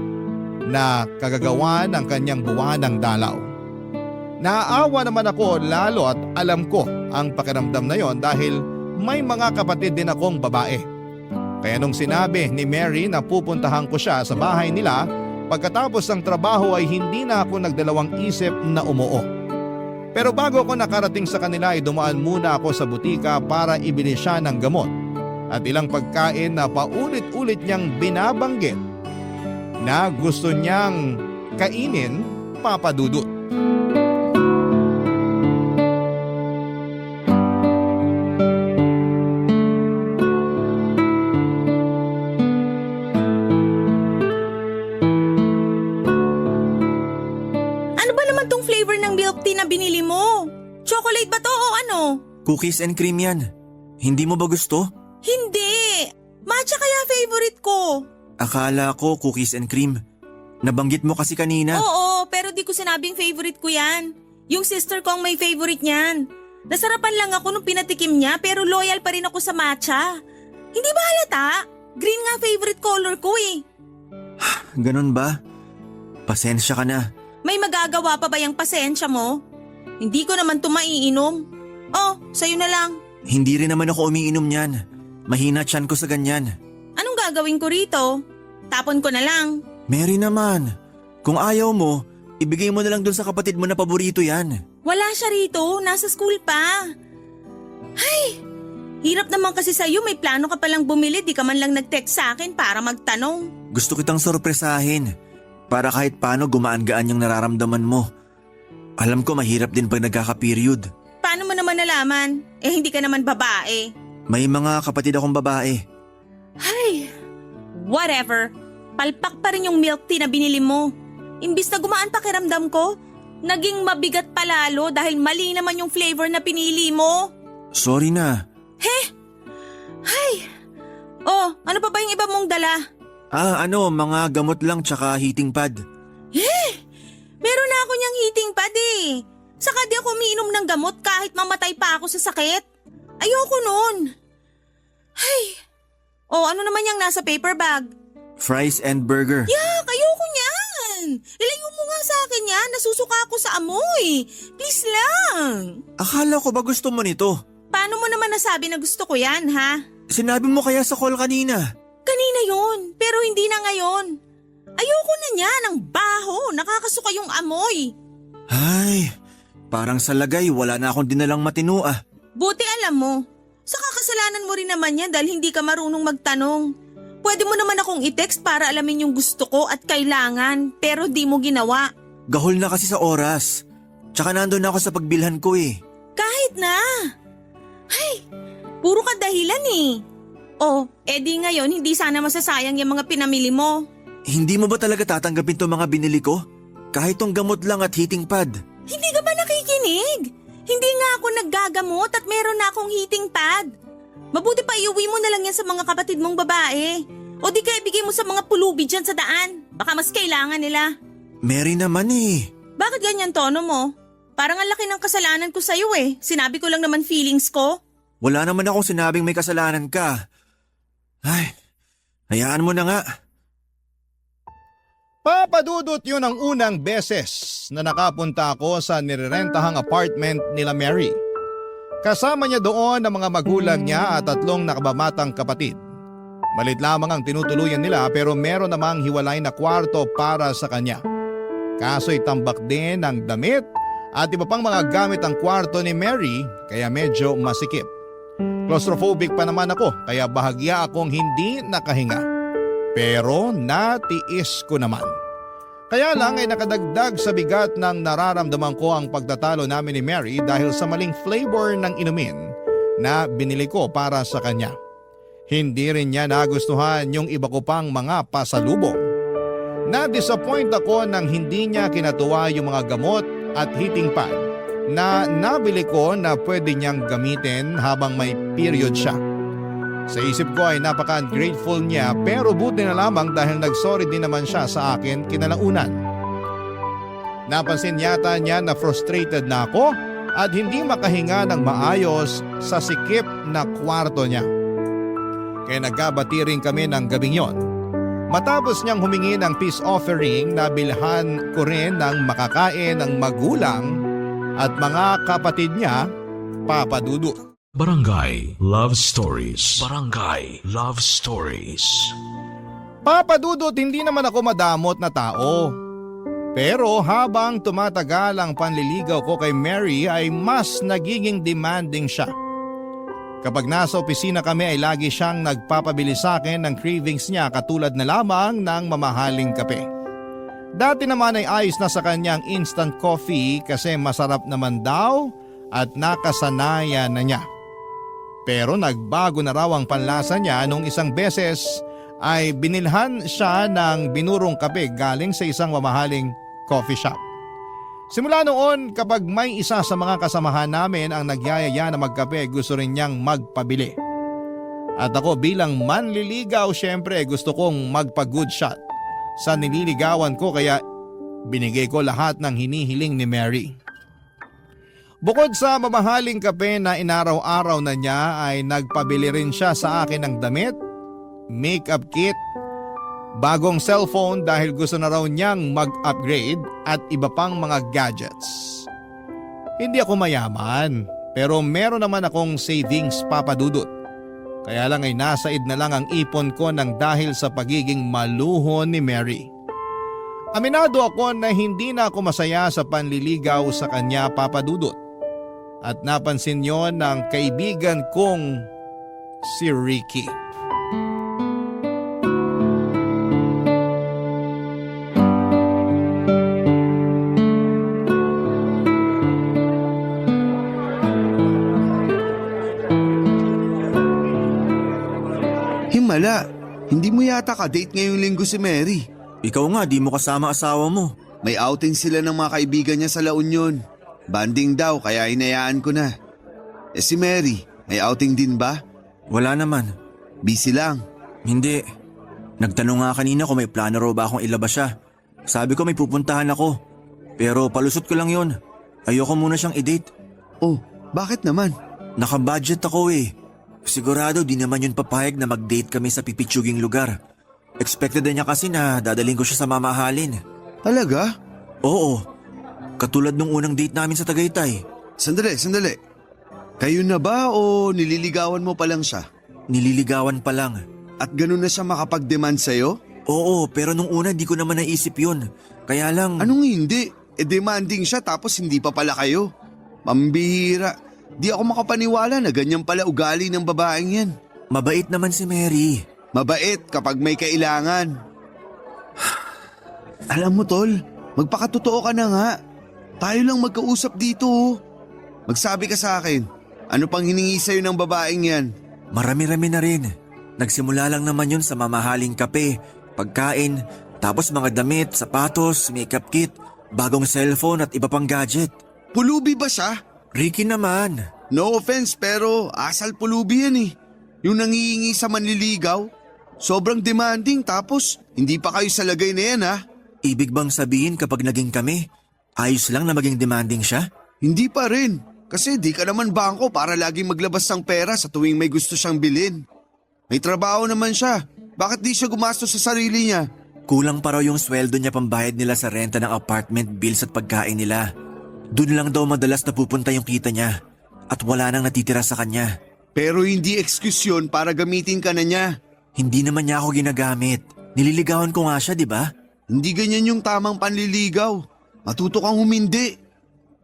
na kagagawa ng kanyang buwanang dalaw. Naaawa naman ako lalo at alam ko ang pakiramdam na yon dahil may mga kapatid din akong babae. Kaya nung sinabi ni Mary na pupuntahan ko siya sa bahay nila pagkatapos ng trabaho ay hindi na ako nagdalawang isip na umuo. Pero bago ako nakarating sa kanila ay dumaan muna ako sa butika para ibili siya ng gamot at ilang pagkain na paulit-ulit niyang binabanggit na gusto niyang kainin, Papa Dudut. Na binili mo? Chocolate ba to o ano? Cookies and cream yan. Hindi mo ba gusto? Hindi! Matcha kaya favorite ko. Akala ko cookies and cream. Nabanggit mo kasi kanina. Oo, pero di ko sinabing favorite ko yan. Yung sister ko ang may favorite niyan. Nasarapan lang ako nung pinatikim niya pero loyal pa rin ako sa matcha. Hindi ba halata? Green nga favorite color ko eh. Ganun ba? Pasensya ka na. May magagawa pa ba yung pasensya mo? Hindi ko naman ito maiinom. Oh, sa'yo na lang. Hindi rin naman ako umiinom niyan. Mahina tiyan ko sa ganyan. Anong gagawin ko rito? Tapon ko na lang. Mary naman, kung ayaw mo, ibigay mo na lang dun sa kapatid mo na paborito yan. Wala siya rito, nasa school pa. Ay, hirap naman kasi sa'yo, may plano ka palang bumili, di ka man lang nag-text sa akin para magtanong. Gusto kitang sorpresahin. Para kahit paano gumaan-gaan yung nararamdaman mo. Alam ko mahirap din pag nagkaka-period. Paano mo naman nalaman? Eh hindi ka naman babae. May mga kapatid akong babae. Ay, whatever. Palpak pa rin yung milk tea na binili mo. Imbis na gumaan pakiramdam ko, naging mabigat palalo dahil mali naman yung flavor na pinili mo. Sorry na. Ay, oh, ano pa ba yung iba mong dala? Mga gamot lang tsaka heating pad. Meron na ako niyang heating pad eh. Saka di ako umiinom ng gamot kahit mamatay pa ako sa sakit. Ayoko nun. Ay, ano naman yung nasa paper bag? Fries and burger. Yak, ayoko niyan. Ilayo mo nga sa akin yan, nasusuka ako sa amoy. Please lang. Akala ko ba gusto mo nito? Paano mo naman nasabi na gusto ko yan, ha? Sinabi mo kaya sa call kanina. Kanina yon, pero hindi na ngayon. Ayoko na niya, ang baho, nakakasuka yung amoy. Ay, parang sa lagay wala na akong dinalang matino ah. Buti alam mo, sa kakasalanan mo rin naman yan dahil hindi ka marunong magtanong. Pwede mo naman akong i-text para alamin yung gusto ko at kailangan, pero di mo ginawa. Gahol na kasi sa oras. Tsaka nandun na ako sa pagbilhan ko eh. Kahit na. Ay, puro ka dahilan eh. Di ngayon hindi sana masasayang yung mga pinamili mo. Hindi mo ba talaga tatanggapin tong mga binili ko? Kahit tong gamot lang at heating pad. Hindi ka ba nakikinig? Hindi nga ako naggagamot at meron na akong heating pad. Mabuti pa iuwi mo na lang yan sa mga kapatid mong babae. O di kaya ibigay mo sa mga pulubi dyan sa daan. Baka mas kailangan nila. Mary naman eh. Bakit ganyan tono mo? Parang ang laki ng kasalanan ko sa'yo eh. Sinabi ko lang naman feelings ko. Wala naman akong sinabing may kasalanan ka. Ay, hayaan mo na nga. Papadudot yun ang unang beses na nakapunta ako sa nirerentahang apartment nila Mary. Kasama niya doon ang mga magulang niya at 3 nakababatang kapatid. Malit lamang ang tinutuluyan nila pero meron namang hiwalay na kwarto para sa kanya. Kaso'y tambak din ang damit at iba pang mga gamit ang kwarto ni Mary kaya medyo masikip. Claustrophobic pa naman ako kaya bahagya akong hindi nakahinga. Pero natiis ko naman. Kaya lang ay nakadagdag sa bigat ng nararamdaman ko ang pagtatalo namin ni Mary dahil sa maling flavor ng inumin na binili ko para sa kanya. Hindi rin niya nagustuhan yung iba ko pang mga pasalubong. Na-disappoint ako nang hindi niya kinatuwa yung mga gamot at heating pad na nabili ko na pwede niyang gamitin habang may period siya. Sa isip ko ay napaka-ungrateful niya pero buti na lamang dahil nagsorry din naman siya sa akin kinalaunan. Napansin yata niya na frustrated na ako at hindi makahinga ng maayos sa sikip na kwarto niya. Kaya nagkabati rin kami ng gabing yon. Matapos niyang humingi ng peace offering na bilhan ko rin ng makakain ng magulang at mga kapatid niya, Papa Dudu. Barangay Love Stories. Barangay Love Stories. Papa Dudut, hindi naman ako madamot na tao. Pero habang tumatagal ang panliligaw ko kay Mary ay mas nagiging demanding siya. Kapag nasa opisina kami ay lagi siyang nagpapabili sa akin ng cravings niya katulad na lamang ng mamahaling kape. Dati naman ay ayos na sa kanyang instant coffee kasi masarap naman daw at nakasanayan na niya. Pero nagbago na raw ang panlasa niya nung isang beses ay binilhan siya ng binurong kape galing sa isang mamahaling coffee shop. Simula noon kapag may isa sa mga kasamahan namin ang nagyayaya na magkape gusto rin niyang magpabili. At ako bilang manliligaw syempre gusto kong magpa-good shot sa nililigawan ko kaya binigay ko lahat ng hinihiling ni Mary. Bukod sa mamahaling kape na inaraw-araw na niya ay nagpabili rin siya sa akin ng damit, makeup kit, bagong cellphone dahil gusto na raw niyang mag-upgrade at iba pang mga gadgets. Hindi ako mayaman pero meron naman akong savings, Papa Dudut. Kaya lang ay nasaid na lang ang ipon ko ng dahil sa pagiging maluho ni Mary. Aminado ako na hindi na ako masaya sa panliligaw sa kanya, Papa Dudut. At napansin yon ng kaibigan kong si Ricky. Himala, hindi mo yata ka-date ngayong linggo si Mary. Ikaw nga, di mo kasama asawa mo. May outing sila ng mga kaibigan niya sa La Union. Banding daw kaya hinayaan ko na. Si Mary, may outing din ba? Wala naman. Busy lang. Hindi. Nagtanong nga kanina kung may plano raw ba akong ilabas siya. Sabi ko may pupuntahan ako. Pero palusot ko lang yon. Ayoko muna siyang i-date. Oh, bakit naman? Naka-budget ako eh. Sigurado di naman yun papayag na mag-date kami sa pipitsuging lugar. Expected na niya kasi na dadaling ko siya sa mamahalin. Talaga? Oo. Katulad nung unang date namin sa Tagaytay. Sandali. Kayo na ba o nililigawan mo pa lang siya? Nililigawan pa lang. At ganun na siya makapag-demand sa'yo? Oo, pero nung una di ko naman naisip yun. Kaya lang… Anong hindi? Demanding siya tapos hindi pa pala kayo. Mambihira. Di ako makapaniwala na ganyan pala ugali ng babaeng yan. Mabait naman si Mary. Mabait kapag may kailangan. Alam mo tol, magpakatotoo ka na nga. Tayo lang magkausap dito. Magsabi ka sa akin, ano pang hiningi sa'yo ng babaeng yan? Marami-rami na rin. Nagsimula lang naman yun sa mamahaling kape, pagkain, Tapos mga damit, sapatos, makeup kit, bagong cellphone at iba pang gadget. Pulubi ba siya? Ricky naman. No offense pero asal pulubi yan eh. Yung nangihingi sa manliligaw. Sobrang demanding tapos hindi pa kayo sa lagay na yan ha. Ibig bang sabihin kapag naging kami, ayos lang na maging demanding siya? Hindi pa rin. Kasi di ka naman bangko para laging maglabas ng pera sa tuwing may gusto siyang bilhin. May trabaho naman siya. Bakit di siya gumastos sa sarili niya? Kulang pa raw yung sweldo niya pambayad nila sa renta ng apartment bills at pagkain nila. Doon lang daw madalas napupunta yung kita niya at wala nang natitira sa kanya. Pero hindi excuse yun para gamitin ka na niya. Hindi naman niya ako ginagamit. Nililigawan ko nga siya, di ba? Hindi ganyan yung tamang panliligaw. Matuto kang humindi.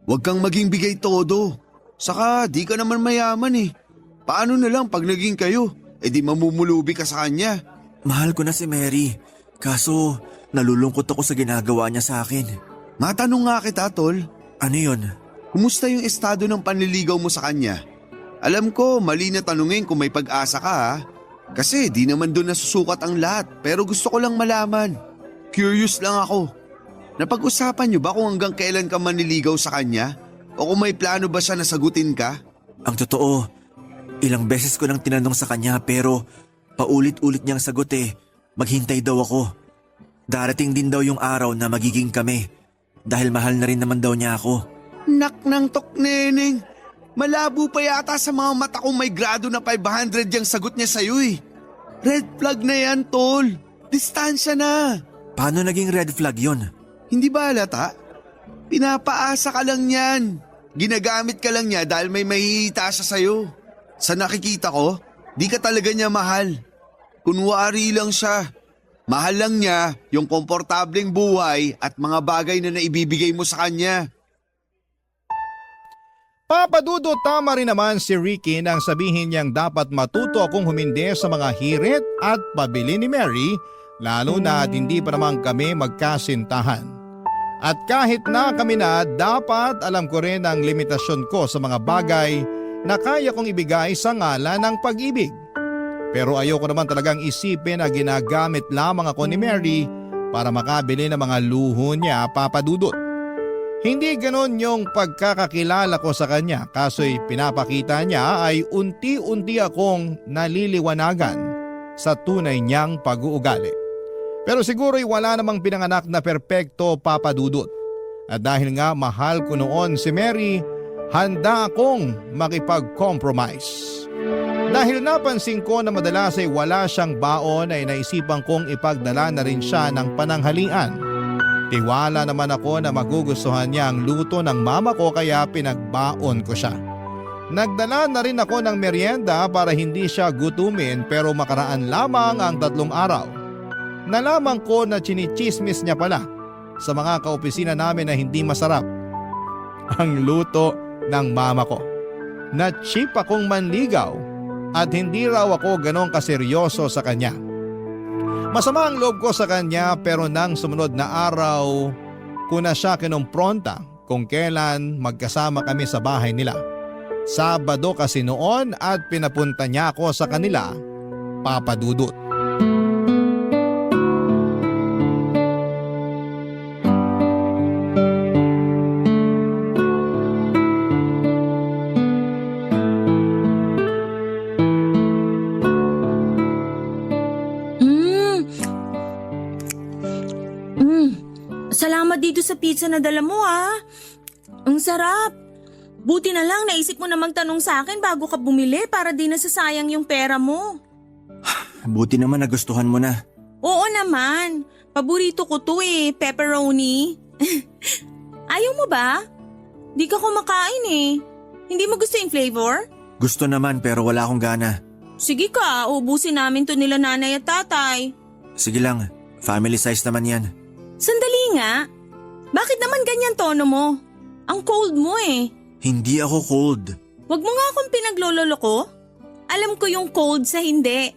Huwag kang maging bigay todo. Saka di ka naman mayaman eh. Paano na lang pag naging kayo? Eh di mamumulubi ka sa kanya. Mahal ko na si Mary. Kaso nalulungkot ako sa ginagawa niya sa akin. Matanong nga kita, tol. Ano yun? Kumusta yung estado ng panliligaw mo sa kanya? Alam ko, mali na tanungin kung may pag-asa ka ha. Kasi di naman doon nasusukat ang lahat pero gusto ko lang malaman. Curious lang ako. Napag-usapan niyo ba kung hanggang kailan ka manliligaw sa kanya? O kung may plano ba siya na sagutin ka? Ang totoo, ilang beses ko nang tinanong sa kanya pero paulit-ulit niyang sagot maghintay daw ako. Darating din daw yung araw na magiging kami dahil mahal na rin naman daw niya ako. Nak ng tok, neneng. Malabo pa yata sa mga mata kung may grado na 500 yung sagot niya sa'yo eh. Red flag na yan, tol. Distansya na. Paano naging red flag yon? Hindi ba halata? Pinapaasa ka lang yan. Ginagamit ka lang niya dahil may mahihita siya sa'yo. Sa nakikita ko, di ka talaga niya mahal. Kunwari lang siya. Mahal lang niya yung komportableng buhay at mga bagay na naibibigay mo sa kanya. Papadudot, tama rin naman si Ricky nang sabihin niyang dapat matuto akong humindi sa mga hirit at pabili ni Mary, lalo na at hindi pa naman kami magkasintahan. At kahit na kami na, dapat alam ko rin ang limitasyon ko sa mga bagay na kaya kong ibigay sa ngalan ng pag-ibig. Pero ayoko naman talagang isipin na ginagamit lamang ako ni Mary para makabili ng mga luho niya, papadudot. Hindi ganon yung pagkakakilala ko sa kanya, kaso'y pinapakita niya ay unti-unti akong naliliwanagan sa tunay niyang pag-uugali. Pero siguro'y wala namang pinanganak na perpekto, papadudot. At dahil nga mahal ko noon si Mary, handa akong makipag-compromise. Dahil napansin ko na madalas ay wala siyang baon ay naisipan kong ipagdala na rin siya ng pananghalian. Tiwala naman ako na magugustuhan niya ang luto ng mama ko kaya pinagbaon ko siya. Nagdala na rin ako ng merienda para hindi siya gutumin pero makaraan lamang ang 3 araw. Nalaman ko na chinichismis niya pala sa mga kaopisina namin na hindi masarap ang luto ng mama ko. Na cheap akong manligaw at hindi raw ako ganong kaseryoso sa kanya. Masama ang loob ko sa kanya pero nang sumunod na araw ko na siya kinumpronta kung kailan magkasama kami sa bahay nila. Sabado kasi noon at pinapunta niya ako sa kanila, papadudot. Salamat dito sa pizza na dala mo Ang sarap. Buti na lang naisip mo na magtanong sa akin bago ka bumili para di nasasayang yung pera mo. Buti naman nagustuhan mo na. Oo naman. Paborito ko to pepperoni. Ayaw mo ba? Di ka kumakain Hindi mo gusto yung flavor? Gusto naman pero wala akong gana. Sige ka, ubusin namin to nila nanay at tatay. Sige lang, family size naman yan. Sandali nga. Bakit naman ganyan tono mo? Ang cold mo Hindi ako cold. Wag mo nga akong pinaglololo ko. Alam ko yung cold sa hindi.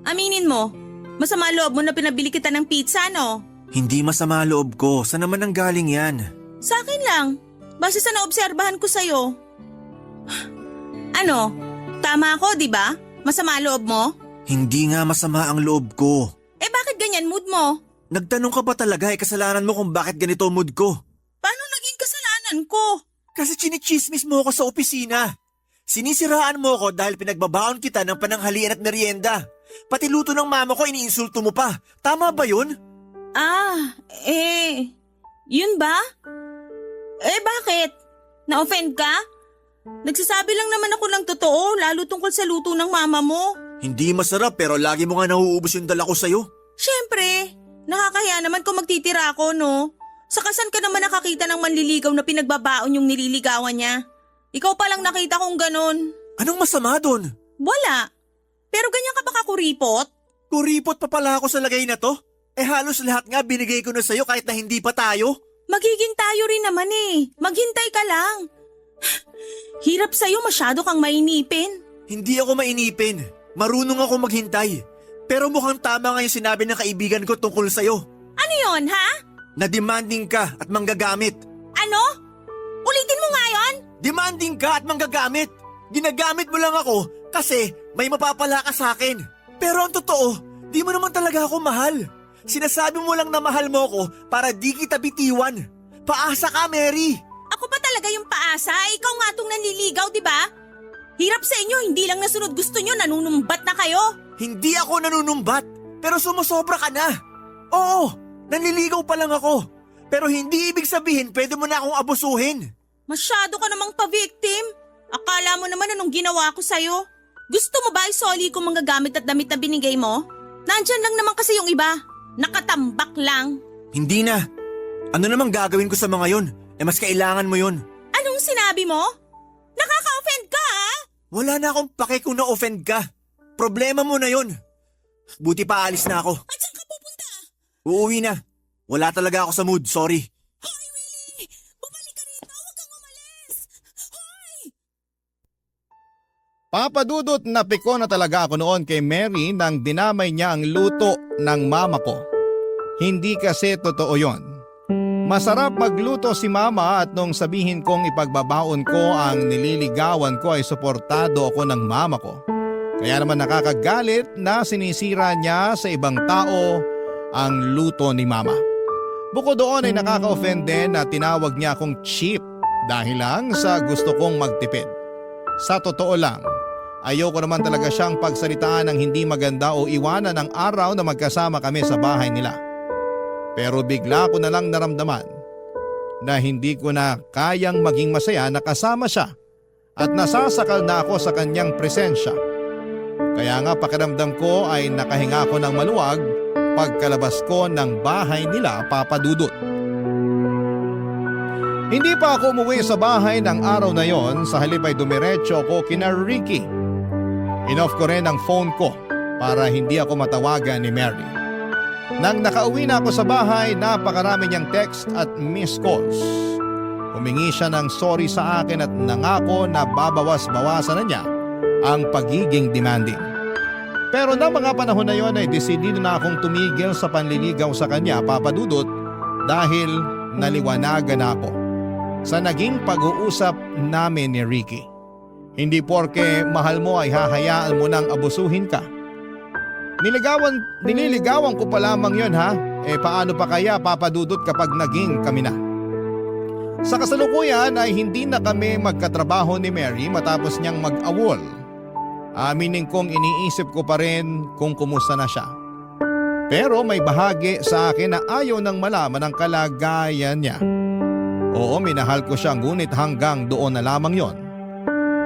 Aminin mo, masama loob mo na pinabili kita ng pizza, no? Hindi masama loob ko. Saan naman ang galing yan? Sa akin lang. Base sa naobserbahan ko sa'yo. Ano? Tama ako, di ba? Masama loob mo? Hindi nga masama ang loob ko. Bakit ganyan mood mo? Nagtanong ka ba talaga kasalanan mo kung bakit ganito ang mood ko? Paano naging kasalanan ko? Kasi chinichismis mo ako sa opisina. Sinisiraan mo ako dahil pinagbabaon kita ng pananghalian at merienda. Pati luto ng mama ko iniinsulto mo pa. Tama ba yun? Yun ba? Bakit? Na-offend ka? Nagsasabi lang naman ako ng totoo, lalo tungkol sa luto ng mama mo. Hindi masarap pero lagi mo nga nauubos yung dala ko sa'yo. Siyempre, nakakahiya naman kung magtitira ako, no? Saka saan ka naman nakakita ng manliligaw na pinagbabaon yung nililigawan niya? Ikaw palang nakita kong ganun. Anong masama doon? Wala. Pero ganyan ka ba kakuripot? Kuripot pa pala ako sa lagay na to? Halos lahat nga binigay ko na sa'yo kahit na hindi pa tayo. Magiging tayo rin naman eh. Maghintay ka lang. Hirap sa'yo, masyado kang mainipin. Hindi ako mainipin. Marunong ako maghintay. Pero mukhang tama nga yung sinabi ng kaibigan ko tungkol sa'yo. Ano yon, ha? Na demanding ka at manggagamit. Ano? Ulitin mo nga yon? Demanding ka at manggagamit. Ginagamit mo lang ako kasi may mapapala ka sa akin. Pero ang totoo, di mo naman talaga ako mahal. Sinasabi mo lang na mahal mo ako para di kita bitiwan. Paasa ka, Mary. Ako ba talaga yung paasa? Ikaw nga tong nanliligaw, di ba? Hirap sa inyo, hindi lang nasunod gusto nyo, nanunumbat na kayo. Hindi ako nanunumbat, pero sumusobra ka na. Oo, nanliligaw pa lang ako. Pero hindi ibig sabihin pwede mo na akong abusuhin. Masyado ka namang pa-victim. Akala mo naman anong ginawa ko sa'yo. Gusto mo ba isoli ko mga gamit at damit na binigay mo? Nandyan lang naman kasi yung iba. Nakatambak lang. Hindi na. Ano namang gagawin ko sa mga yon? Mas kailangan mo yon. Anong sinabi mo? Nakaka-offend ka, ha? Wala na akong pake kung na-offend ka. Problema mo na yon. Buti pa alis na ako. At saan ka pupunta? Uuwi na. Wala talaga ako sa mood, sorry. Hoy, Willie! Bumalik ka rito! Huwag kang umalis! Hoy! Papadudot na piko na talaga ako noon kay Mary nang dinamay niya ang luto ng mama ko. Hindi kasi totoo yon. Masarap magluto si mama at nung sabihin kong ipagbabaon ko ang nililigawan ko ay suportado ako ng mama ko. Kaya naman nakakagalit na sinisira niya sa ibang tao ang luto ni mama. Bukod doon ay nakaka-offend din na tinawag niya akong cheap dahil lang sa gusto kong magtipid. Sa totoo lang, ayoko naman talaga siyang pagsalitaan ng hindi maganda o iwanan ng araw na magkasama kami sa bahay nila. Pero bigla ko na lang naramdaman na hindi ko na kayang maging masaya na kasama siya at nasasakal na ako sa kanyang presensya. Kaya nga pakiramdam ko ay nakahinga ako ng maluwag pagkalabas ko ng bahay nila, Papa Dudut. Hindi pa ako umuwi sa bahay ng araw na yon, sa halip ay dumiretso ako kina Ricky. Inoff ko rin ang phone ko para hindi ako matawagan ni Mary. Nang nakauwi na ako sa bahay, napakarami niyang text at missed calls. Humingi siya ng sorry sa akin at nangako na babawas-bawasan na niya ang pagiging demanding. Pero na mga panahon na yon ay desidido na akong tumigil sa panliligaw sa kanya, Papa Dudut, dahil naliwanagan ako sa naging pag-uusap namin ni Ricky. Hindi porke mahal mo ay hahayaan mo nang abusuhin ka. Nililigawan ko pa lamang yon, ha? Paano pa kaya, Papa Dudut, kapag naging kami na? Sa kasalukuyan ay hindi na kami magkatrabaho ni Mary matapos niyang mag-awol. Aminin kong iniisip ko pa rin kung kumusta na siya. Pero may bahagi sa akin na ayaw nang malaman ang kalagayan niya. Oo, minahal ko siya ngunit hanggang doon na lamang yon.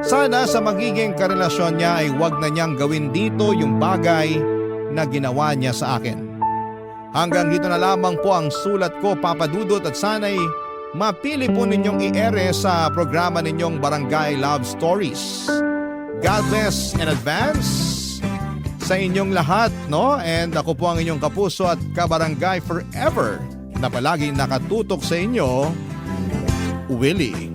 Sana sa magiging karelasyon niya ay wag na niyang gawin dito yung bagay na ginawa niya sa akin. Hanggang dito na lamang po ang sulat ko, Papa Dudut, at sana'y mapili po ninyong i-ere sa programa ninyong Barangay Love Stories. God bless in advance sa inyong lahat, no? And ako po ang inyong kapuso at kabarangay forever na palagi nakatutok sa inyo, Willie.